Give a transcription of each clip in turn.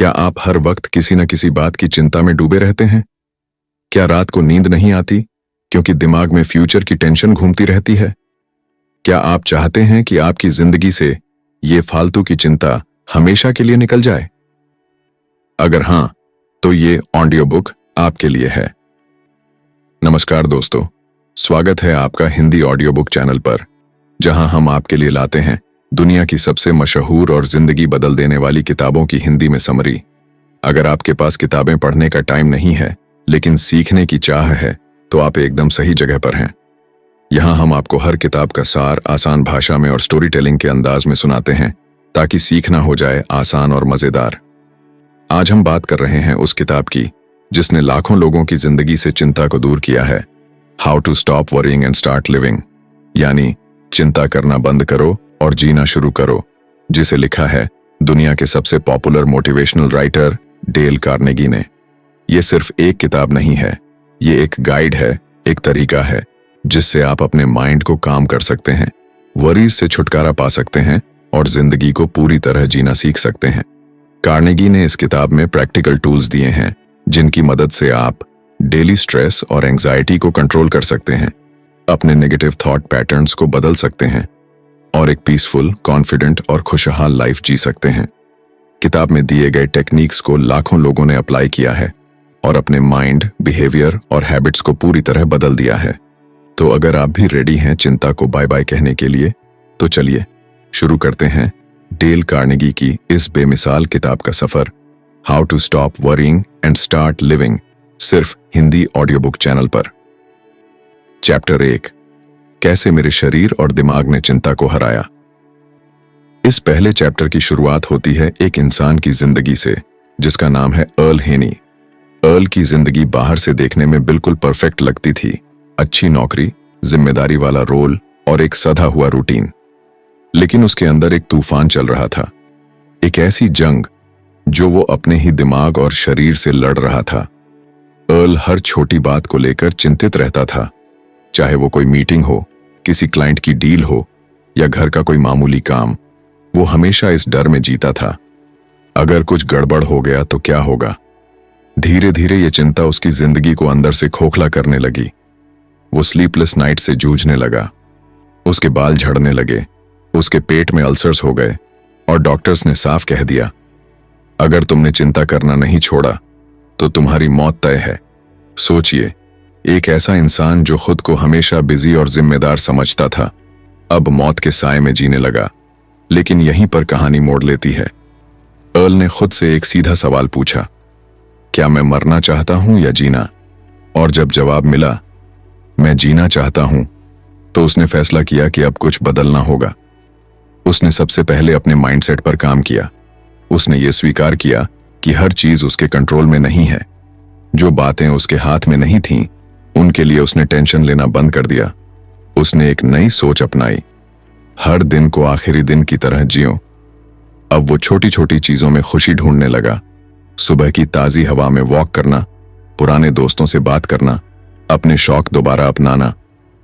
क्या आप हर वक्त किसी न किसी बात की चिंता में डूबे रहते हैं? क्या रात को नींद नहीं आती क्योंकि दिमाग में फ्यूचर की टेंशन घूमती रहती है? क्या आप चाहते हैं कि आपकी जिंदगी से ये फालतू की चिंता हमेशा के लिए निकल जाए? अगर हां, तो ये ऑडियो बुक आपके लिए है। नमस्कार दोस्तों, स्वागत है आपका हिंदी ऑडियो बुक चैनल पर, जहां हम आपके लिए लाते हैं दुनिया की सबसे मशहूर और जिंदगी बदल देने वाली किताबों की हिंदी में समरी। अगर आपके पास किताबें पढ़ने का टाइम नहीं है लेकिन सीखने की चाह है, तो आप एकदम सही जगह पर हैं। यहां हम आपको हर किताब का सार आसान भाषा में और स्टोरी टेलिंग के अंदाज में सुनाते हैं, ताकि सीखना हो जाए आसान और मजेदार। आज हम बात कर रहे हैं उस किताब की जिसने लाखों लोगों की जिंदगी से चिंता को दूर किया है, how to stop worrying and start living, यानी चिंता करना बंद करो और जीना शुरू करो, जिसे लिखा है दुनिया के सबसे popular motivational writer Dale Carnegie ने। यह सिर्फ एक किताब नहीं है, ये एक गाइड है, एक तरीका है जिससे आप अपने माइंड को काम कर सकते हैं, वरीज से छुटकारा पा सकते हैं और जिंदगी को पूरी तरह जीना सीख सकते हैं। कार्नेगी ने इस किताब में प्रैक्टिकल टूल्स दिए हैं जिनकी मदद से आप डेली स्ट्रेस और एंजाइटी को कंट्रोल कर सकते हैं, अपने नेगेटिव थॉट पैटर्न्स को बदल सकते हैं और एक पीसफुल, कॉन्फिडेंट और खुशहाल लाइफ जी सकते हैं। किताब में दिए गए टेक्निक्स को लाखों लोगों ने अप्लाई किया है और अपने माइंड, बिहेवियर और हैबिट्स को पूरी तरह बदल दिया है। तो अगर आप भी रेडी हैं चिंता को बाय बाय कहने के लिए, तो चलिए शुरू करते हैं डेल कार्नेगी की इस बेमिसाल किताब का सफर, how to stop worrying and start living, सिर्फ हिंदी ऑडियो बुक चैनल पर। चैप्टर 1, कैसे मेरे शरीर और दिमाग ने चिंता को हराया। इस पहले चैप्टर की शुरुआत होती है एक इंसान की जिंदगी से जिसका नाम है अर्ल हेनी। अर्ल की जिंदगी बाहर से देखने में बिल्कुल परफेक्ट लगती थी, अच्छी नौकरी, जिम्मेदारी वाला रोल और एक सधा हुआ रूटीन। लेकिन उसके अंदर एक तूफान चल रहा था, एक ऐसी जंग जो वो अपने ही दिमाग और शरीर से लड़ रहा था। अर्ल हर छोटी बात को लेकर चिंतित रहता था, चाहे वो कोई मीटिंग हो, किसी क्लाइंट की डील हो या घर का कोई मामूली काम। वो हमेशा इस डर में जीता था, अगर कुछ गड़बड़ हो गया तो क्या होगा। धीरे धीरे ये चिंता उसकी जिंदगी को अंदर से खोखला करने लगी। वो स्लीपलेस नाइट से जूझने लगा, उसके बाल झड़ने लगे, उसके पेट में अल्सर्स हो गए और डॉक्टर्स ने साफ कह दिया, अगर तुमने चिंता करना नहीं छोड़ा तो तुम्हारी मौत तय है। सोचिए, एक ऐसा इंसान जो खुद को हमेशा बिजी और जिम्मेदार समझता था, अब मौत के साए में जीने लगा। लेकिन यहीं पर कहानी मोड़ लेती है। अर्ल ने खुद से एक सीधा सवाल पूछा, क्या मैं मरना चाहता हूं या जीना? और जब जवाब मिला, मैं जीना चाहता हूं, तो उसने फैसला किया कि अब कुछ बदलना होगा। उसने सबसे पहले अपने माइंडसेट पर काम किया। उसने ये स्वीकार किया कि हर चीज उसके कंट्रोल में नहीं है। जो बातें उसके हाथ में नहीं थीं, उनके लिए उसने टेंशन लेना बंद कर दिया। उसने एक नई सोच अपनाई, हर दिन को आखिरी दिन की तरह जियो। अब वो छोटी छोटी चीजों में खुशी ढूंढने लगा, सुबह की ताजी हवा में वॉक करना, पुराने दोस्तों से बात करना, अपने शौक दोबारा अपनाना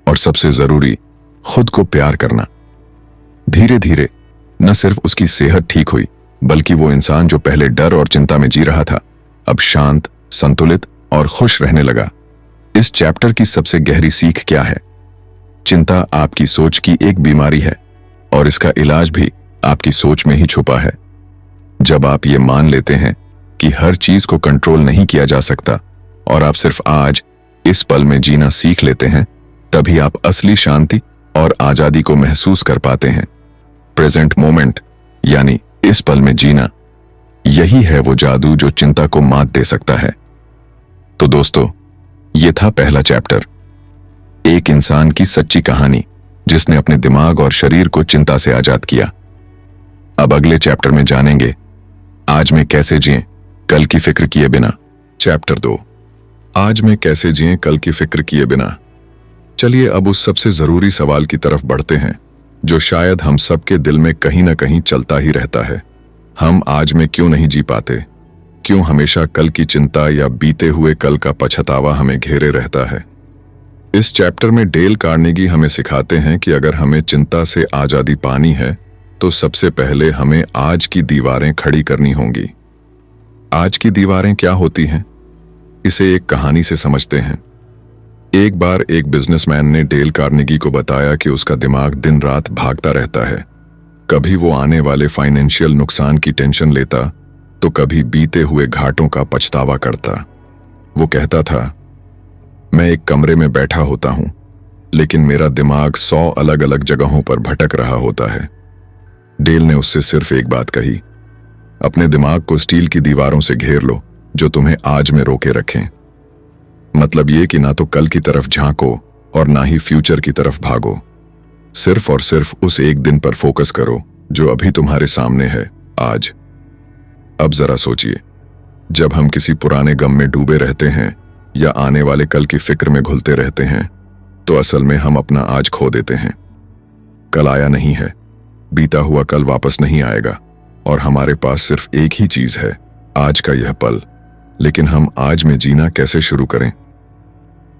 और सबसे जरूरी, खुद को प्यार करना। धीरे धीरे न सिर्फ उसकी सेहत ठीक हुई, बल्कि वो इंसान जो पहले डर और चिंता में जी रहा था, अब शांत, संतुलित और खुश रहने लगा। इस चैप्टर की सबसे गहरी सीख क्या है? चिंता आपकी सोच की एक बीमारी है और इसका इलाज भी आपकी सोच में ही छुपा है। जब आप ये मान लेते हैं कि हर चीज को कंट्रोल नहीं किया जा सकता और आप सिर्फ आज इस पल में जीना सीख लेते हैं, तभी आप असली शांति और आजादी को महसूस कर पाते हैं। प्रेजेंट मोमेंट, यानी इस पल में जीना, यही है वो जादू जो चिंता को मात दे सकता है। तो दोस्तों, ये था पहला चैप्टर, एक इंसान की सच्ची कहानी जिसने अपने दिमाग और शरीर को चिंता से आजाद किया। अब अगले चैप्टर में जानेंगे, आज में कैसे जिएं कल की फिक्र किए बिना। चैप्टर 2, आज में कैसे जिएं कल की फिक्र किए बिना। चलिए अब उस सबसे जरूरी सवाल की तरफ बढ़ते हैं जो शायद हम सबके दिल में कहीं ना कहीं चलता ही रहता है। हम आज में क्यों नहीं जी पाते? क्यों हमेशा कल की चिंता या बीते हुए कल का पछतावा हमें घेरे रहता है? इस चैप्टर में डेल कार्नेगी हमें सिखाते हैं कि अगर हमें चिंता से आजादी पानी है, तो सबसे पहले हमें आज की दीवारें खड़ी करनी होंगी। आज की दीवारें क्या होती हैं, इसे एक कहानी से समझते हैं। एक बार एक बिजनेसमैन ने डेल कार्नेगी को बताया कि उसका दिमाग दिन रात भागता रहता है। कभी वो आने वाले फाइनेंशियल नुकसान की टेंशन लेता, तो कभी बीते हुए घाटों का पछतावा करता। वो कहता था, मैं एक कमरे में बैठा होता हूं, लेकिन मेरा दिमाग 100 अलग अलग जगहों पर भटक रहा होता है। डेल ने उससे सिर्फ एक बात कही, अपने दिमाग को स्टील की दीवारों से घेर लो जो तुम्हें आज में रोके रखें। मतलब ये कि ना तो कल की तरफ झांको और ना ही फ्यूचर की तरफ भागो। सिर्फ और सिर्फ उस एक दिन पर फोकस करो जो अभी तुम्हारे सामने है, आज। अब जरा सोचिए, जब हम किसी पुराने गम में डूबे रहते हैं या आने वाले कल की फिक्र में घुलते रहते हैं, तो असल में हम अपना आज खो देते हैं। कल आया नहीं है, बीता हुआ कल वापस नहीं आएगा, और हमारे पास सिर्फ एक ही चीज है, आज का यह पल। लेकिन हम आज में जीना कैसे शुरू करें?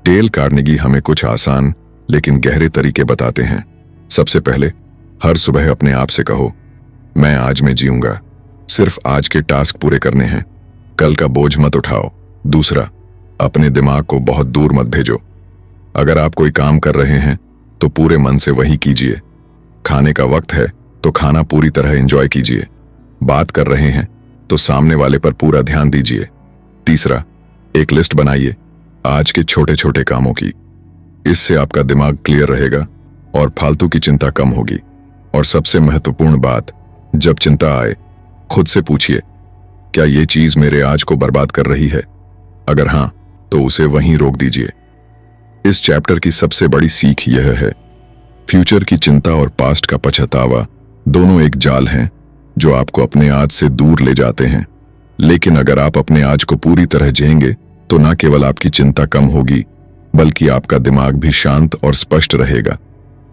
डेल कार्नेगी हमें कुछ आसान लेकिन गहरे तरीके बताते हैं। सबसे पहले, हर सुबह अपने आप से कहो, मैं आज में जीऊंगा। सिर्फ आज के टास्क पूरे करने हैं, कल का बोझ मत उठाओ। दूसरा, अपने दिमाग को बहुत दूर मत भेजो। अगर आप कोई काम कर रहे हैं तो पूरे मन से वही कीजिए। खाने का वक्त है तो खाना पूरी तरह एंजॉय कीजिए। बात कर रहे हैं तो सामने वाले पर पूरा ध्यान दीजिए। तीसरा, एक लिस्ट बनाइए आज के छोटे छोटे कामों की। इससे आपका दिमाग क्लियर रहेगा और फालतू की चिंता कम होगी। और सबसे महत्वपूर्ण बात, जब चिंता आए, खुद से पूछिए, क्या ये चीज मेरे आज को बर्बाद कर रही है? अगर हां, तो उसे वहीं रोक दीजिए। इस चैप्टर की सबसे बड़ी सीख यह है, फ्यूचर की चिंता और पास्ट का पछतावा दोनों एक जाल हैं जो आपको अपने आज से दूर ले जाते हैं। लेकिन अगर आप अपने आज को पूरी तरह जिएंगे तो न केवल आपकी चिंता कम होगी, बल्कि आपका दिमाग भी शांत और स्पष्ट रहेगा।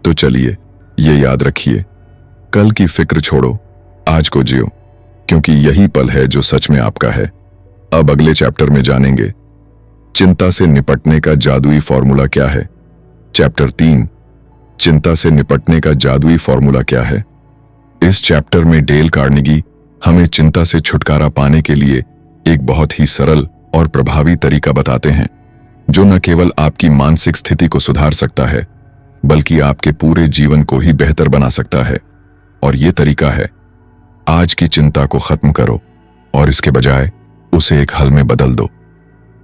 तो चलिए, ये याद रखिए, कल की फिक्र छोड़ो, आज को जियो, क्योंकि यही पल है जो सच में आपका है। अब अगले चैप्टर में जानेंगे, चिंता से निपटने का जादुई फॉर्मूला क्या है। चैप्टर 3, चिंता से निपटने का जादुई फॉर्मूला क्या है। इस चैप्टर में डेल कार्नेगी हमें चिंता से छुटकारा पाने के लिए एक बहुत ही सरल और प्रभावी तरीका बताते हैं, जो न केवल आपकी मानसिक स्थिति को सुधार सकता है, बल्कि आपके पूरे जीवन को ही बेहतर बना सकता है। और ये तरीका है, आज की चिंता को खत्म करो और इसके बजाय उसे एक हल में बदल दो।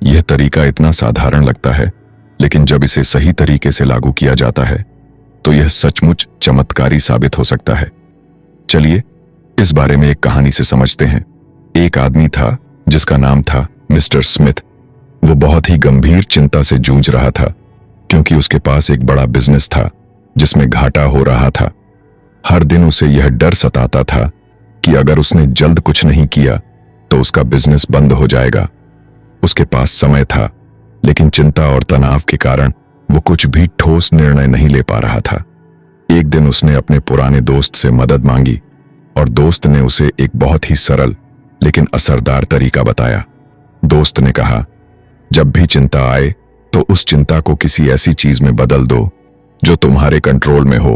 यह तरीका इतना साधारण लगता है, लेकिन जब इसे सही तरीके से लागू किया जाता है तो यह सचमुच चमत्कारी साबित हो सकता है। चलिए, इस बारे में एक कहानी से समझते हैं। एक आदमी था जिसका नाम था मिस्टर स्मिथ। वो बहुत ही गंभीर चिंता से जूझ रहा था, क्योंकि उसके पास एक बड़ा बिजनेस था जिसमें घाटा हो रहा था। हर दिन उसे यह डर सताता था कि अगर उसने जल्द कुछ नहीं किया तो उसका बिजनेस बंद हो जाएगा। उसके पास समय था, लेकिन चिंता और तनाव के कारण वो कुछ भी ठोस निर्णय नहीं ले पा रहा था। एक दिन उसने अपने पुराने दोस्त से मदद मांगी और दोस्त ने उसे एक बहुत ही सरल लेकिन असरदार तरीका बताया। दोस्त ने कहा, जब भी चिंता आए तो उस चिंता को किसी ऐसी चीज में बदल दो जो तुम्हारे कंट्रोल में हो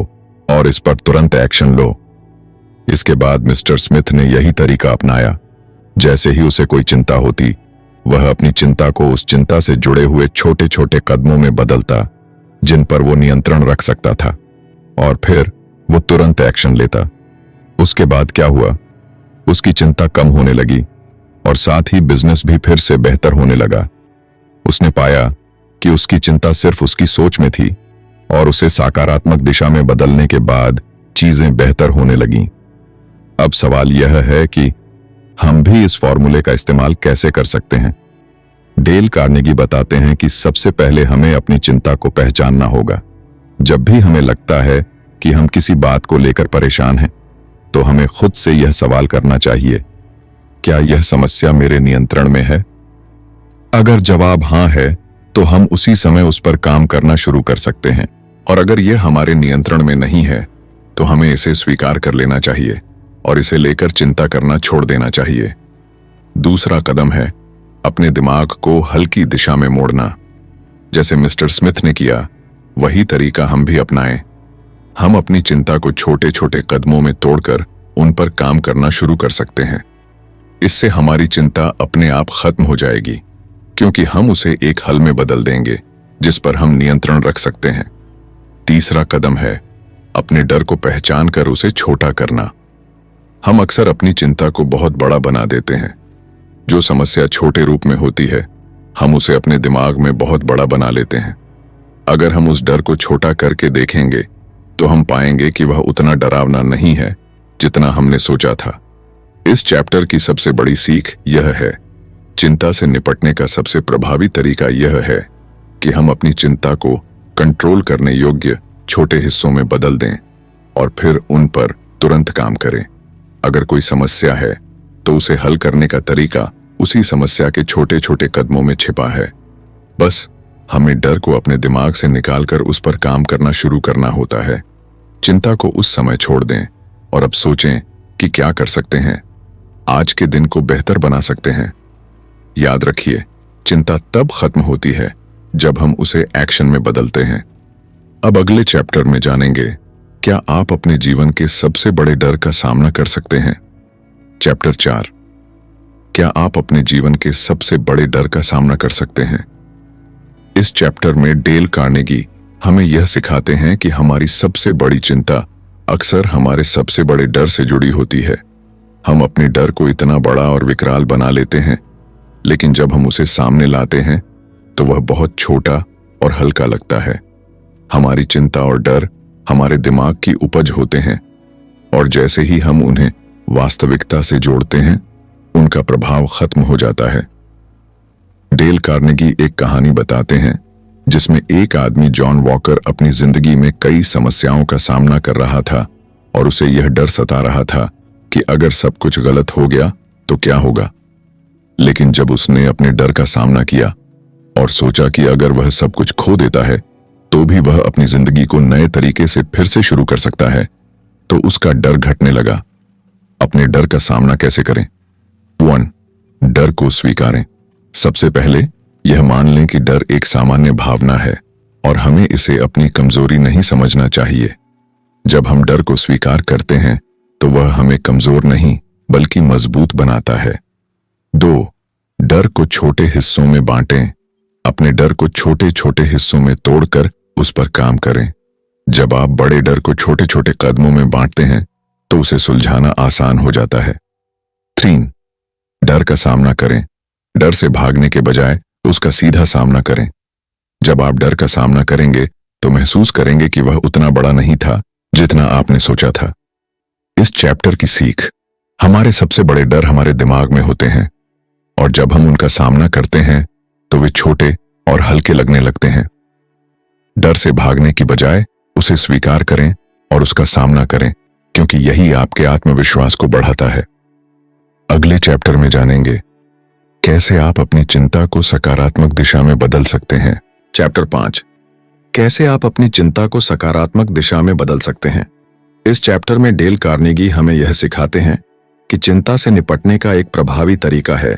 और इस पर तुरंत एक्शन लो। इसके बाद मिस्टर स्मिथ ने यही तरीका अपनाया। जैसे ही उसे कोई चिंता होती, वह अपनी चिंता को उस चिंता से जुड़े हुए छोटे छोटे कदमों में बदलता जिन पर वो नियंत्रण रख सकता था, और फिर वो तुरंत एक्शन लेता। उसके बाद क्या हुआ, उसकी चिंता कम होने लगी और साथ ही बिजनेस भी फिर से बेहतर होने लगा। उसने पाया कि उसकी चिंता सिर्फ उसकी सोच में थी, और उसे सकारात्मक दिशा में बदलने के बाद चीजें बेहतर होने लगीं। अब सवाल यह है कि हम भी इस फॉर्मूले का इस्तेमाल कैसे कर सकते हैं। डेल कार्नेगी बताते हैं कि सबसे पहले हमें अपनी चिंता को पहचानना होगा। जब भी हमें लगता है कि हम किसी बात को लेकर परेशान हैं, तो हमें खुद से यह सवाल करना चाहिए, क्या यह समस्या मेरे नियंत्रण में है? अगर जवाब हां है, तो हम उसी समय उस पर काम करना शुरू कर सकते हैं। और अगर यह हमारे नियंत्रण में नहीं है, तो हमें इसे स्वीकार कर लेना चाहिए और इसे लेकर चिंता करना छोड़ देना चाहिए। दूसरा कदम है अपने दिमाग को हल्की दिशा में मोड़ना। जैसे मिस्टर स्मिथ ने किया, वही तरीका हम भी अपनाएं। हम अपनी चिंता को छोटे छोटे कदमों में तोड़कर उन पर काम करना शुरू कर सकते हैं। इससे हमारी चिंता अपने आप खत्म हो जाएगी, क्योंकि हम उसे एक हल में बदल देंगे जिस पर हम नियंत्रण रख सकते हैं। तीसरा कदम है अपने डर को पहचान कर उसे छोटा करना। हम अक्सर अपनी चिंता को बहुत बड़ा बना देते हैं। जो समस्या छोटे रूप में होती है, हम उसे अपने दिमाग में बहुत बड़ा बना लेते हैं। अगर हम उस डर को छोटा करके देखेंगे तो हम पाएंगे कि वह उतना डरावना नहीं है जितना हमने सोचा था। इस चैप्टर की सबसे बड़ी सीख यह है, चिंता से निपटने का सबसे प्रभावी तरीका यह है कि हम अपनी चिंता को कंट्रोल करने योग्य छोटे हिस्सों में बदल दें और फिर उन पर तुरंत काम करें। अगर कोई समस्या है तो उसे हल करने का तरीका उसी समस्या के छोटे छोटे कदमों में छिपा है। बस हमें डर को अपने दिमाग से निकालकर उस पर काम करना शुरू करना होता है। चिंता को उस समय छोड़ दें और अब सोचें कि क्या कर सकते हैं, आज के दिन को बेहतर बना सकते हैं। याद रखिए, चिंता तब खत्म होती है जब हम उसे एक्शन में बदलते हैं। अब अगले चैप्टर में जानेंगे, क्या आप अपने जीवन के सबसे बड़े डर का सामना कर सकते हैं। चैप्टर 4, क्या आप अपने जीवन के सबसे बड़े डर का सामना कर सकते हैं। इस चैप्टर में डेल कार्नेगी हमें यह सिखाते हैं कि हमारी सबसे बड़ी चिंता अक्सर हमारे सबसे बड़े डर से जुड़ी होती है। हम अपने डर को इतना बड़ा और विकराल बना लेते हैं, लेकिन जब हम उसे सामने लाते हैं तो वह बहुत छोटा और हल्का लगता है। हमारी चिंता और डर हमारे दिमाग की उपज होते हैं, और जैसे ही हम उन्हें वास्तविकता से जोड़ते हैं, उनका प्रभाव खत्म हो जाता है। डेल कार्नेगी एक कहानी बताते हैं जिसमें एक आदमी जॉन वॉकर अपनी जिंदगी में कई समस्याओं का सामना कर रहा था और उसे यह डर सता रहा था कि अगर सब कुछ गलत हो गया तो क्या होगा। लेकिन जब उसने अपने डर का सामना किया और सोचा कि अगर वह सब कुछ खो देता है तो भी वह अपनी जिंदगी को नए तरीके से फिर से शुरू कर सकता है, तो उसका डर घटने लगा। अपने डर का सामना कैसे करें। 1. डर को स्वीकारें। सबसे पहले यह मान लें कि डर एक सामान्य भावना है और हमें इसे अपनी कमजोरी नहीं समझना चाहिए। जब हम डर को स्वीकार करते हैं तो वह हमें कमजोर नहीं बल्कि मजबूत बनाता है। 2. डर को छोटे हिस्सों में बांटें। अपने डर को छोटे छोटे हिस्सों में तोड़कर उस पर काम करें। जब आप बड़े डर को छोटे छोटे कदमों में बांटते हैं तो उसे सुलझाना आसान हो जाता है। 3. डर का सामना करें। डर से भागने के बजाय उसका सीधा सामना करें। जब आप डर का सामना करेंगे तो महसूस करेंगे कि वह उतना बड़ा नहीं था जितना आपने सोचा था। इस चैप्टर की सीख, हमारे सबसे बड़े डर हमारे दिमाग में होते हैं, और जब हम उनका सामना करते हैं तो वे छोटे और हल्के लगने लगते हैं। डर से भागने की बजाय उसे स्वीकार करें और उसका सामना करें, क्योंकि यही आपके आत्मविश्वास को बढ़ाता है। अगले चैप्टर में जानेंगे कैसे आप अपनी चिंता को सकारात्मक दिशा में बदल सकते हैं। चैप्टर 5, कैसे आप अपनी चिंता को सकारात्मक दिशा में बदल सकते हैं। इस चैप्टर में डेल कार्नेगी हमें यह सिखाते हैं कि चिंता से निपटने का एक प्रभावी तरीका है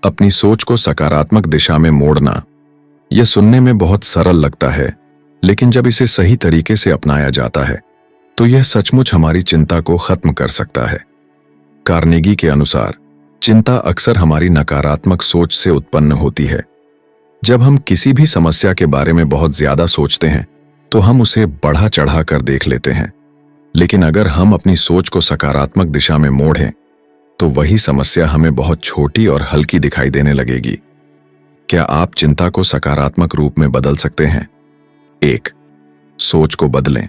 अपनी सोच को सकारात्मक दिशा में मोड़ना। यह सुनने में बहुत सरल लगता है, लेकिन जब इसे सही तरीके से अपनाया जाता है तो यह सचमुच हमारी चिंता को खत्म कर सकता है। कार्नेगी के अनुसार चिंता अक्सर हमारी नकारात्मक सोच से उत्पन्न होती है। जब हम किसी भी समस्या के बारे में बहुत ज्यादा सोचते हैं तो हम उसे बढ़ा चढ़ा कर देख लेते हैं, लेकिन अगर हम अपनी सोच को सकारात्मक दिशा में मोड़ें तो वही समस्या हमें बहुत छोटी और हल्की दिखाई देने लगेगी। क्या आप चिंता को सकारात्मक रूप में बदल सकते हैं। 1. सोच को बदलें।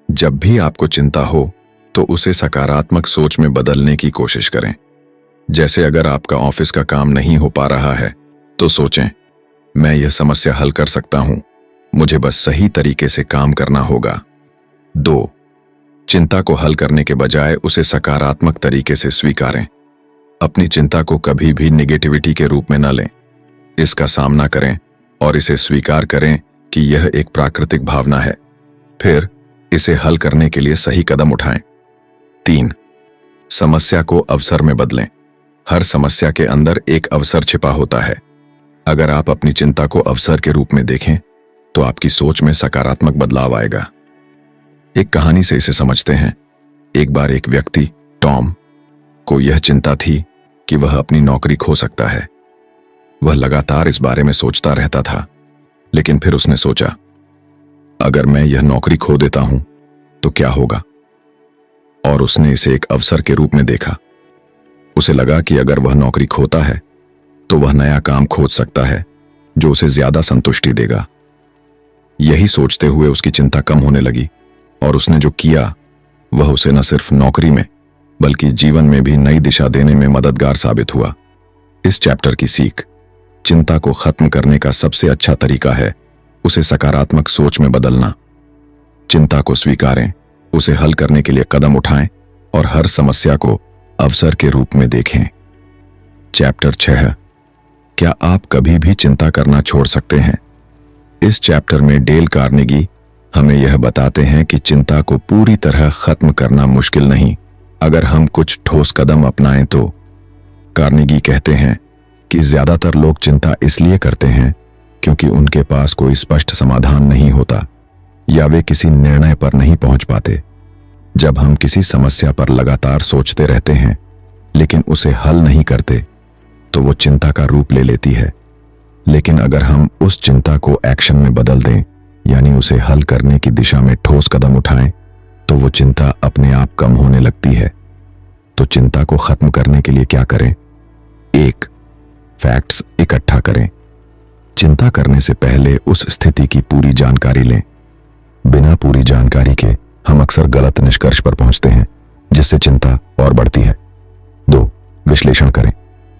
जब भी आपको चिंता हो तो उसे सकारात्मक सोच में बदलने की कोशिश करें। जैसे अगर आपका ऑफिस का काम नहीं हो पा रहा है तो सोचें, मैं यह समस्या हल कर सकता हूं, मुझे बस सही तरीके से काम करना होगा। 2. चिंता को हल करने के बजाय उसे सकारात्मक तरीके से स्वीकारें। अपनी चिंता को कभी भी नेगेटिविटी के रूप में न लें। इसका सामना करें और इसे स्वीकार करें कि यह एक प्राकृतिक भावना है, फिर इसे हल करने के लिए सही कदम उठाएं। 3. समस्या को अवसर में बदलें। हर समस्या के अंदर एक अवसर छिपा होता है। अगर आप अपनी चिंता को अवसर के रूप में देखें तो आपकी सोच में सकारात्मक बदलाव आएगा। एक कहानी से इसे समझते हैं। एक बार एक व्यक्ति टॉम को यह चिंता थी कि वह अपनी नौकरी खो सकता है। वह लगातार इस बारे में सोचता रहता था, लेकिन फिर उसने सोचा, अगर मैं यह नौकरी खो देता हूं तो क्या होगा? और उसने इसे एक अवसर के रूप में देखा। उसे लगा कि अगर वह नौकरी खोता है तो वह नया काम खोज सकता है जो उसे ज्यादा संतुष्टि देगा। यही सोचते हुए उसकी चिंता कम होने लगी और उसने जो किया वह उसे न सिर्फ नौकरी में बल्कि जीवन में भी नई दिशा देने में मददगार साबित हुआ। इस चैप्टर की सीख, चिंता को खत्म करने का सबसे अच्छा तरीका है उसे सकारात्मक सोच में बदलना। चिंता को स्वीकारें, उसे हल करने के लिए कदम उठाएं और हर समस्या को अवसर के रूप में देखें। चैप्टर 6, क्या आप कभी भी चिंता करना छोड़ सकते हैं? इस चैप्टर में डेल कार्नेगी हमें यह बताते हैं कि चिंता को पूरी तरह खत्म करना मुश्किल नहीं, अगर हम कुछ ठोस कदम अपनाएं तो। कार्नेगी कहते हैं कि ज्यादातर लोग चिंता इसलिए करते हैं क्योंकि उनके पास कोई स्पष्ट समाधान नहीं होता या वे किसी निर्णय पर नहीं पहुंच पाते। जब हम किसी समस्या पर लगातार सोचते रहते हैं लेकिन उसे हल नहीं करते तो वो चिंता का रूप ले लेती है। लेकिन अगर हम उस चिंता को एक्शन में बदल दें, यानी उसे हल करने की दिशा में ठोस कदम उठाएं, तो वो चिंता अपने आप कम होने लगती है। तो चिंता को खत्म करने के लिए क्या करें? 1, फैक्ट्स इकट्ठा करें। चिंता करने से पहले उस स्थिति की पूरी जानकारी लें। बिना पूरी जानकारी के हम अक्सर गलत निष्कर्ष पर पहुंचते हैं, जिससे चिंता और बढ़ती है। 2, विश्लेषण करें।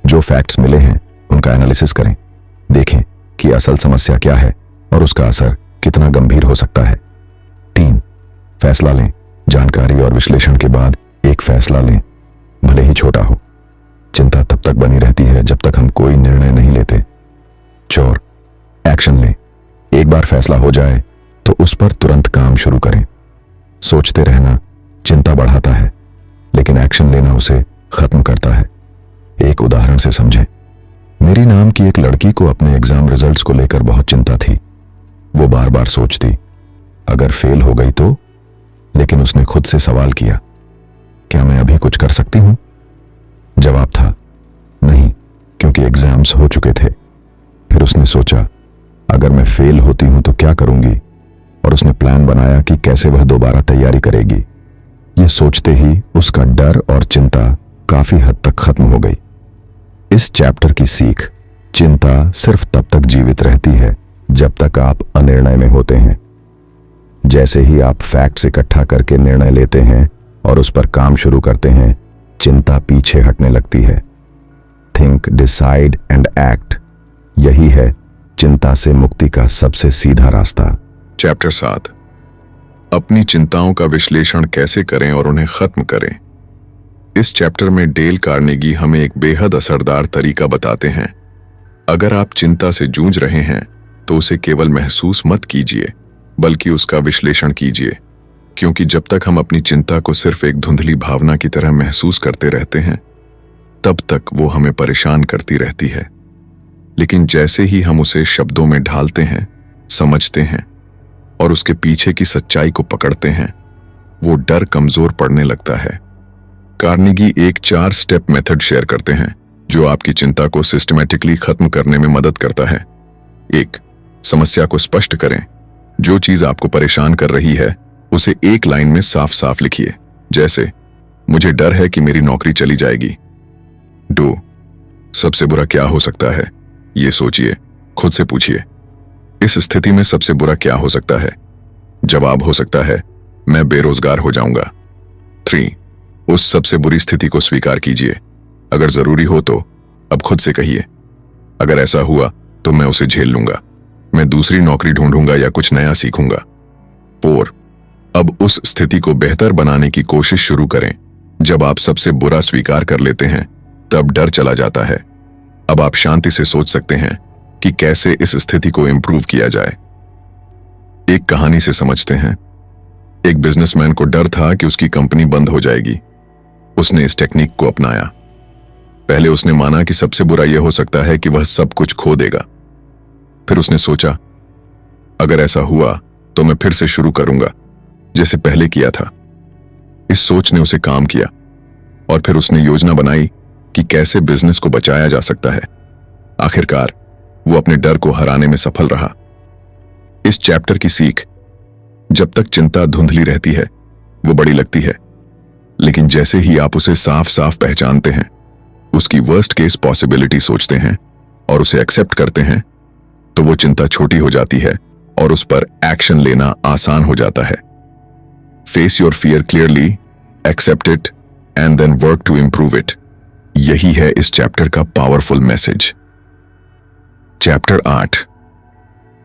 जो फैक्ट्स मिले हैं उनका एनालिसिस करें। देखें कि असल समस्या क्या है और उसका असर कितना गंभीर हो सकता है। 3, फैसला लें। जानकारी और विश्लेषण के बाद एक फैसला लें, भले ही छोटा हो। चिंता तब तक बनी रहती है जब तक हम कोई निर्णय नहीं लेते। 4, एक्शन लें। एक बार फैसला हो जाए तो उस पर तुरंत काम शुरू करें। सोचते रहना चिंता बढ़ाता है, लेकिन एक्शन लेना उसे खत्म करता है। एक उदाहरण से समझें। मेरी नाम की एक लड़की को अपने एग्जाम रिजल्ट्स को लेकर बहुत चिंता थी। वो बार बार सोचती, अगर फेल हो गई तो? लेकिन उसने खुद से सवाल किया, क्या मैं अभी कुछ कर सकती हूं? जवाब था, नहीं, क्योंकि एग्जाम्स हो चुके थे। फिर उसने सोचा, अगर मैं फेल होती हूं तो क्या करूंगी? और उसने प्लान बनाया कि कैसे वह दोबारा तैयारी करेगी। यह सोचते ही उसका डर और चिंता काफी हद तक खत्म हो गई। इस चैप्टर की सीख, चिंता सिर्फ तब तक जीवित रहती है जब तक आप अनिर्णय में होते हैं। जैसे ही आप फैक्ट्स इकट्ठा करके निर्णय लेते हैं और उस पर काम शुरू करते हैं, चिंता पीछे हटने लगती है। थिंक, डिसाइड एंड एक्ट, यही है चिंता से मुक्ति का सबसे सीधा रास्ता। चैप्टर 7, अपनी चिंताओं का विश्लेषण कैसे करें और उन्हें खत्म करें। इस चैप्टर में डेल कार्नेगी हमें एक बेहद असरदार तरीका बताते हैं। अगर आप चिंता से जूझ रहे हैं तो उसे केवल महसूस मत कीजिए, बल्कि उसका विश्लेषण कीजिए, क्योंकि जब तक हम अपनी चिंता को सिर्फ एक धुंधली भावना की तरह महसूस करते रहते हैं, तब तक वो हमें परेशान करती रहती है। लेकिन जैसे ही हम उसे शब्दों में ढालते हैं, समझते हैं और उसके पीछे की सच्चाई को पकड़ते हैं, वो डर कमजोर पड़ने लगता है। कार्नेगी एक 4 स्टेप मेथड शेयर करते हैं जो आपकी चिंता को सिस्टमैटिकली खत्म करने में मदद करता है। 1, समस्या को स्पष्ट करें। जो चीज आपको परेशान कर रही है उसे एक लाइन में साफ साफ लिखिए, जैसे मुझे डर है कि मेरी नौकरी चली जाएगी। 2, सबसे बुरा क्या हो सकता है, ये सोचिए, खुद से पूछिए, इस स्थिति में सबसे बुरा क्या हो सकता है? जवाब हो सकता है, मैं बेरोजगार हो जाऊंगा। 3, उस सबसे बुरी स्थिति को स्वीकार कीजिए। अगर जरूरी हो तो अब खुद से कहिए, अगर ऐसा हुआ तो मैं उसे झेल लूंगा, मैं दूसरी नौकरी ढूंढूंगा या कुछ नया सीखूंगा। 4, अब उस स्थिति को बेहतर बनाने की कोशिश शुरू करें। जब आप सबसे बुरा स्वीकार कर लेते हैं तब डर चला जाता है। अब आप शांति से सोच सकते हैं कि कैसे इस स्थिति को इंप्रूव किया जाए। एक कहानी से समझते हैं। एक बिजनेसमैन को डर था कि उसकी कंपनी बंद हो जाएगी। उसने इस टेक्निक को अपनाया। पहले उसने माना कि सबसे बुरा यह हो सकता है कि वह सब कुछ खो देगा। फिर उसने सोचा, अगर ऐसा हुआ तो मैं फिर से शुरू करूंगा जैसे पहले किया था। इस सोच ने उसे काम किया और फिर उसने योजना बनाई कि कैसे बिजनेस को बचाया जा सकता है। आखिरकार वो अपने डर को हराने में सफल रहा। इस चैप्टर की सीख, जब तक चिंता धुंधली रहती है वो बड़ी लगती है, लेकिन जैसे ही आप उसे साफ साफ पहचानते हैं, उसकी वर्स्ट केस पॉसिबिलिटी सोचते हैं और उसे एक्सेप्ट करते हैं, तो वो चिंता छोटी हो जाती है और उस पर एक्शन लेना आसान हो जाता है। Face your fear clearly, accept it and then work to improve it. यही है इस चैप्टर का पावरफुल मैसेज। चैप्टर 8,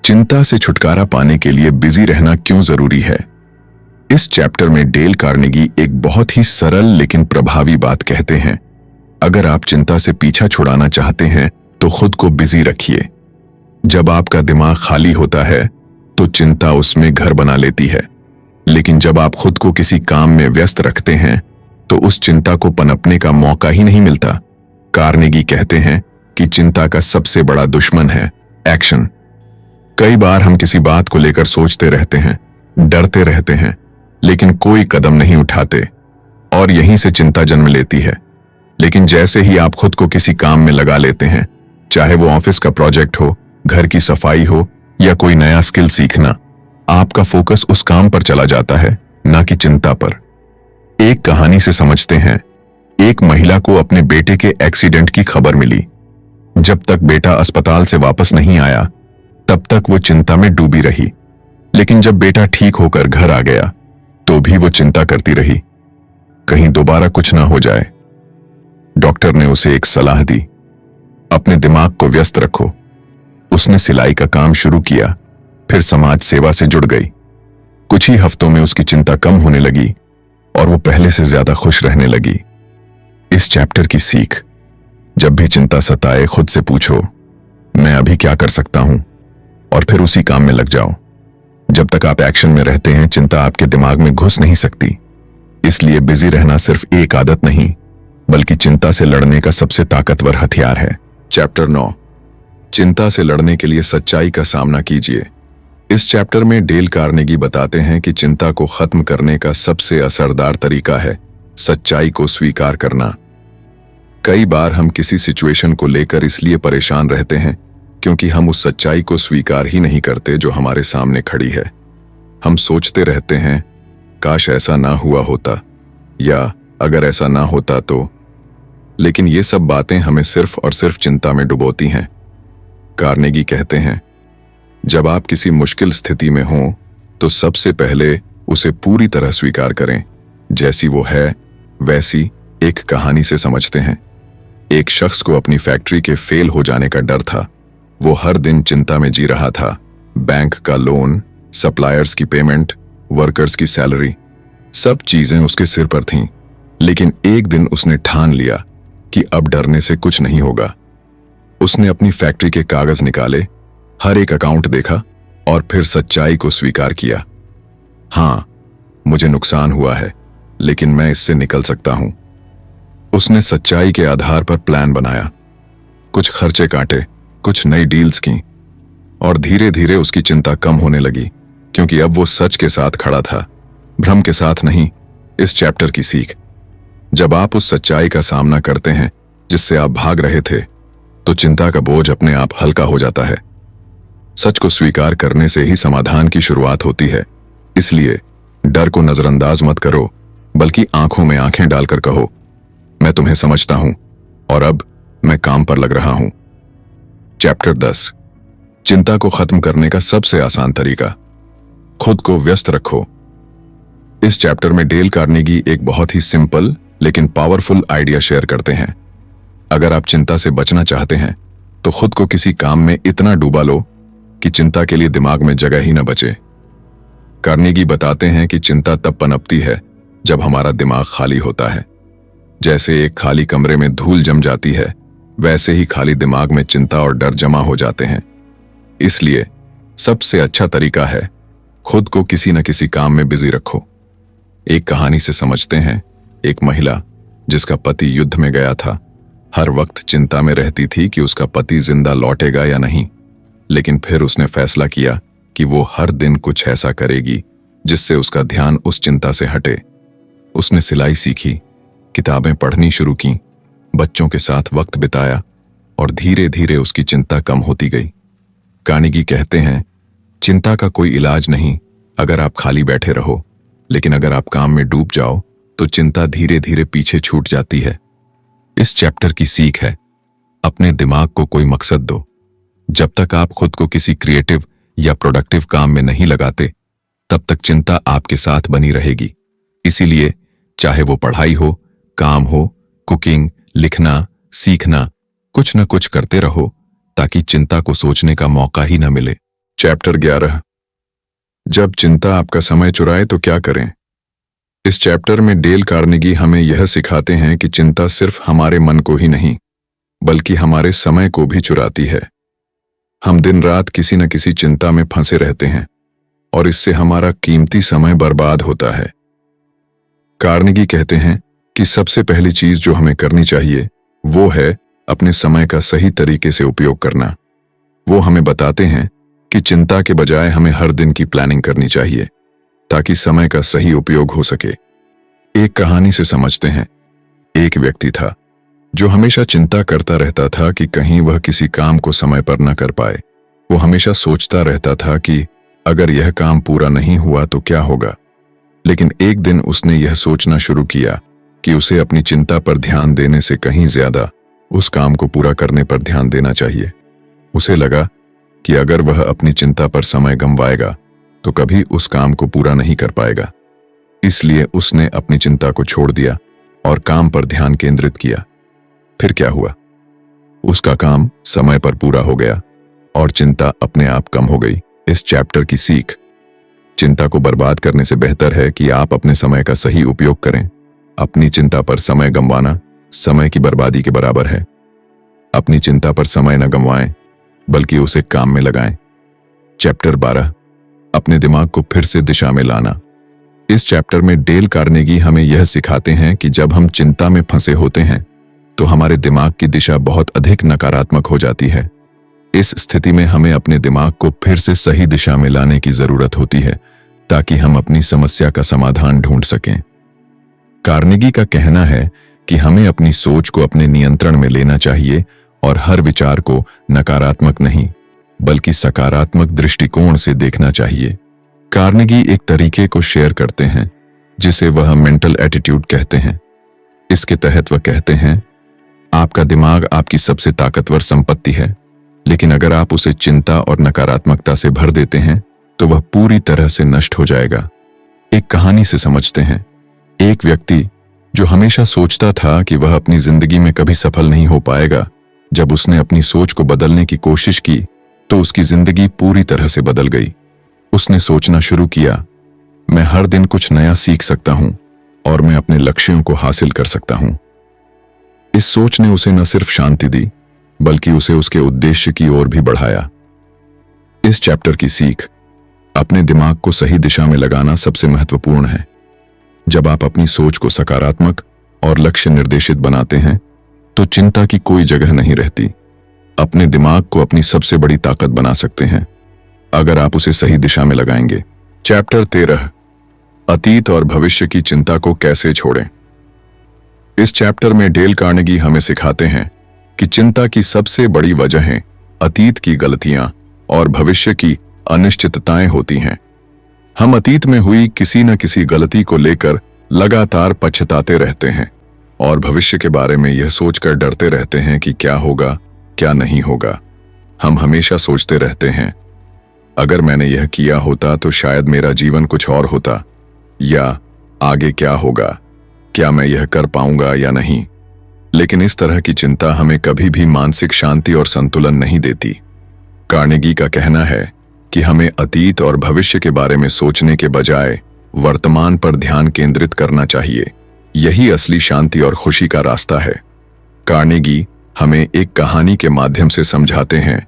चिंता से छुटकारा पाने के लिए बिजी रहना क्यों जरूरी है। इस चैप्टर में डेल कार्नेगी एक बहुत ही सरल लेकिन प्रभावी बात कहते हैं। अगर आप चिंता से पीछा छुड़ाना चाहते हैं तो खुद को बिजी रखिए। जब आपका दिमाग खाली होता है तो चिंता उसमें घर बना लेती है, लेकिन जब आप खुद को किसी काम में व्यस्त रखते हैं तो उस चिंता को पनपने का मौका ही नहीं मिलता। कार्नेगी कहते हैं कि चिंता का सबसे बड़ा दुश्मन है एक्शन। कई बार हम किसी बात को लेकर सोचते रहते हैं, डरते रहते हैं, लेकिन कोई कदम नहीं उठाते और यहीं से चिंता जन्म लेती है। लेकिन जैसे ही आप खुद को किसी काम में लगा लेते हैं, चाहे वो ऑफिस का प्रोजेक्ट हो, घर की सफाई हो या कोई नया स्किल सीखना, आपका फोकस उस काम पर चला जाता है, ना कि चिंता पर। एक कहानी से समझते हैं। एक महिला को अपने बेटे के एक्सीडेंट की खबर मिली। जब तक बेटा अस्पताल से वापस नहीं आया तब तक वो चिंता में डूबी रही, लेकिन जब बेटा ठीक होकर घर आ गया तो भी वो चिंता करती रही, कहीं दोबारा कुछ ना हो जाए। डॉक्टर ने उसे एक सलाह दी, अपने दिमाग को व्यस्त रखो। उसने सिलाई का काम शुरू किया, फिर समाज सेवा से जुड़ गई। कुछ ही हफ्तों में उसकी चिंता कम होने लगी और वो पहले से ज्यादा खुश रहने लगी। इस चैप्टर की सीख, जब भी चिंता सताए खुद से पूछो, मैं अभी क्या कर सकता हूं, और फिर उसी काम में लग जाओ। जब तक आप एक्शन में रहते हैं, चिंता आपके दिमाग में घुस नहीं सकती। इसलिए बिजी रहना सिर्फ एक आदत नहीं, बल्कि चिंता से लड़ने का सबसे ताकतवर हथियार है। चैप्टर 9, चिंता से लड़ने के लिए सच्चाई का सामना कीजिए। इस चैप्टर में डेल कार्नेगी बताते हैं कि चिंता को खत्म करने का सबसे असरदार तरीका है सच्चाई को स्वीकार करना। कई बार हम किसी सिचुएशन को लेकर इसलिए परेशान रहते हैं क्योंकि हम उस सच्चाई को स्वीकार ही नहीं करते जो हमारे सामने खड़ी है। हम सोचते रहते हैं, काश ऐसा ना हुआ होता, या अगर ऐसा ना होता तो। लेकिन ये सब बातें हमें सिर्फ और सिर्फ चिंता में डुबोती हैं। कार्नेगी कहते हैं, जब आप किसी मुश्किल स्थिति में हों तो सबसे पहले उसे पूरी तरह स्वीकार करें, जैसी वो है वैसी। एक कहानी से समझते हैं। एक शख्स को अपनी फैक्ट्री के फेल हो जाने का डर था। वो हर दिन चिंता में जी रहा था। बैंक का लोन, सप्लायर्स की पेमेंट, वर्कर्स की सैलरी, सब चीजें उसके सिर पर थीं। लेकिन एक दिन उसने ठान लिया कि अब डरने से कुछ नहीं होगा। उसने अपनी फैक्ट्री के कागज निकाले, हर एक अकाउंट देखा और फिर सच्चाई को स्वीकार किया। हाँ, मुझे नुकसान हुआ है, लेकिन मैं इससे निकल सकता हूं। उसने सच्चाई के आधार पर प्लान बनाया, कुछ खर्चे काटे, कुछ नई डील्स की, और धीरे धीरे उसकी चिंता कम होने लगी, क्योंकि अब वो सच के साथ खड़ा था, भ्रम के साथ नहीं। इस चैप्टर की सीख, जब आप उस सच्चाई का सामना करते हैं जिससे आप भाग रहे थे, तो चिंता का बोझ अपने आप हल्का हो जाता है। सच को स्वीकार करने से ही समाधान की शुरुआत होती है। इसलिए डर को नजरअंदाज मत करो, बल्कि आंखों में आंखें डालकर कहो, मैं तुम्हें समझता हूं और अब मैं काम पर लग रहा हूं। चैप्टर 10, चिंता को खत्म करने का सबसे आसान तरीका, खुद को व्यस्त रखो। इस चैप्टर में डेल कार्नेगी एक बहुत ही सिंपल लेकिन पावरफुल आइडिया शेयर करते हैं। अगर आप चिंता से बचना चाहते हैं तो खुद को किसी काम में इतना डूबा लो कि चिंता के लिए दिमाग में जगह ही न बचे। कार्नेगी बताते हैं कि चिंता तब पनपती है जब हमारा दिमाग खाली होता है। जैसे एक खाली कमरे में धूल जम जाती है, वैसे ही खाली दिमाग में चिंता और डर जमा हो जाते हैं। इसलिए सबसे अच्छा तरीका है खुद को किसी न किसी काम में बिजी रखो। एक कहानी से समझते हैं। एक महिला जिसका पति युद्ध में गया था, हर वक्त चिंता में रहती थी कि उसका पति जिंदा लौटेगा या नहीं। लेकिन फिर उसने फैसला किया कि वो हर दिन कुछ ऐसा करेगी जिससे उसका ध्यान उस चिंता से हटे। उसने सिलाई सीखी, किताबें पढ़नी शुरू की, बच्चों के साथ वक्त बिताया और धीरे धीरे उसकी चिंता कम होती गई। कार्नेगी कहते हैं, चिंता का कोई इलाज नहीं अगर आप खाली बैठे रहो, लेकिन अगर आप काम में डूब जाओ तो चिंता धीरे धीरे पीछे छूट जाती है। इस चैप्टर की सीख है, अपने दिमाग को कोई मकसद दो। जब तक आप खुद को किसी क्रिएटिव या प्रोडक्टिव काम में नहीं लगाते, तब तक चिंता आपके साथ बनी रहेगी। इसीलिए चाहे वो पढ़ाई हो, काम हो, कुकिंग, लिखना, सीखना, कुछ न कुछ करते रहो ताकि चिंता को सोचने का मौका ही न मिले। चैप्टर 11, जब चिंता आपका समय चुराए तो क्या करें। इस चैप्टर में डेल कार्नेगी हमें यह सिखाते हैं कि चिंता सिर्फ हमारे मन को ही नहीं बल्कि हमारे समय को भी चुराती है। हम दिन रात किसी न किसी चिंता में फंसे रहते हैं और इससे हमारा कीमती समय बर्बाद होता है। कार्नेगी कहते हैं कि सबसे पहली चीज जो हमें करनी चाहिए वो है अपने समय का सही तरीके से उपयोग करना। वो हमें बताते हैं कि चिंता के बजाय हमें हर दिन की प्लानिंग करनी चाहिए ताकि समय का सही उपयोग हो सके। एक कहानी से समझते हैं। एक व्यक्ति था जो हमेशा चिंता करता रहता था कि कहीं वह किसी काम को समय पर न कर पाए। वो हमेशा सोचता रहता था कि अगर यह काम पूरा नहीं हुआ तो क्या होगा। लेकिन एक दिन उसने यह सोचना शुरू किया कि उसे अपनी चिंता पर ध्यान देने से कहीं ज्यादा उस काम को पूरा करने पर ध्यान देना चाहिए। उसे लगा कि अगर वह अपनी चिंता पर समय गंवाएगा तो कभी उस काम को पूरा नहीं कर पाएगा। इसलिए उसने अपनी चिंता को छोड़ दिया और काम पर ध्यान केंद्रित किया। फिर क्या हुआ? उसका काम समय पर पूरा हो गया और चिंता अपने आप कम हो गई। इस चैप्टर की सीख, चिंता को बर्बाद करने से बेहतर है कि आप अपने समय का सही उपयोग करें। अपनी चिंता पर समय गंवाना समय की बर्बादी के बराबर है। अपनी चिंता पर समय न गंवाएं बल्कि उसे काम में लगाएं। चैप्टर 12, अपने दिमाग को फिर से दिशा में लाना। इस चैप्टर में डेल कार्नेगी हमें यह सिखाते हैं कि जब हम चिंता में फंसे होते हैं तो हमारे दिमाग की दिशा बहुत अधिक नकारात्मक हो जाती है। इस स्थिति में हमें अपने दिमाग को फिर से सही दिशा में लाने की जरूरत होती है ताकि हम अपनी समस्या का समाधान ढूंढ सकें। कार्नेगी का कहना है कि हमें अपनी सोच को अपने नियंत्रण में लेना चाहिए और हर विचार को नकारात्मक नहीं बल्कि सकारात्मक दृष्टिकोण से देखना चाहिए। कार्नेगी एक तरीके को शेयर करते हैं जिसे वह मेंटल एटीट्यूड कहते हैं। इसके तहत वह कहते हैं, आपका दिमाग आपकी सबसे ताकतवर संपत्ति है, लेकिन अगर आप उसे चिंता और नकारात्मकता से भर देते हैं तो वह पूरी तरह से नष्ट हो जाएगा। एक कहानी से समझते हैं। एक व्यक्ति जो हमेशा सोचता था कि वह अपनी जिंदगी में कभी सफल नहीं हो पाएगा, जब उसने अपनी सोच को बदलने की कोशिश की तो उसकी जिंदगी पूरी तरह से बदल गई। उसने सोचना शुरू किया, मैं हर दिन कुछ नया सीख सकता हूं और मैं अपने लक्ष्यों को हासिल कर सकता हूं। इस सोच ने उसे न सिर्फ शांति दी बल्कि उसे उसके उद्देश्य की ओर भी बढ़ाया। इस चैप्टर की सीख, अपने दिमाग को सही दिशा में लगाना सबसे महत्वपूर्ण है। जब आप अपनी सोच को सकारात्मक और लक्ष्य निर्देशित बनाते हैं तो चिंता की कोई जगह नहीं रहती। अपने दिमाग को अपनी सबसे बड़ी ताकत बना सकते हैं अगर आप उसे सही दिशा में लगाएंगे। चैप्टर 13, अतीत और भविष्य की चिंता को कैसे छोड़ें। इस चैप्टर में डेल कार्नेगी हमें सिखाते हैं कि चिंता की सबसे बड़ी वजहें अतीत की गलतियां और भविष्य की अनिश्चितताएं होती हैं। हम अतीत में हुई किसी न किसी गलती को लेकर लगातार पछताते रहते हैं और भविष्य के बारे में यह सोचकर डरते रहते हैं कि क्या होगा, क्या नहीं होगा। हम हमेशा सोचते रहते हैं, अगर मैंने यह किया होता तो शायद मेरा जीवन कुछ और होता, या आगे क्या होगा, क्या मैं यह कर पाऊंगा या नहीं। लेकिन इस तरह की चिंता हमें कभी भी मानसिक शांति और संतुलन नहीं देती। कार्नेगी का कहना है कि हमें अतीत और भविष्य के बारे में सोचने के बजाय वर्तमान पर ध्यान केंद्रित करना चाहिए। यही असली शांति और खुशी का रास्ता है। कार्नेगी हमें एक कहानी के माध्यम से समझाते हैं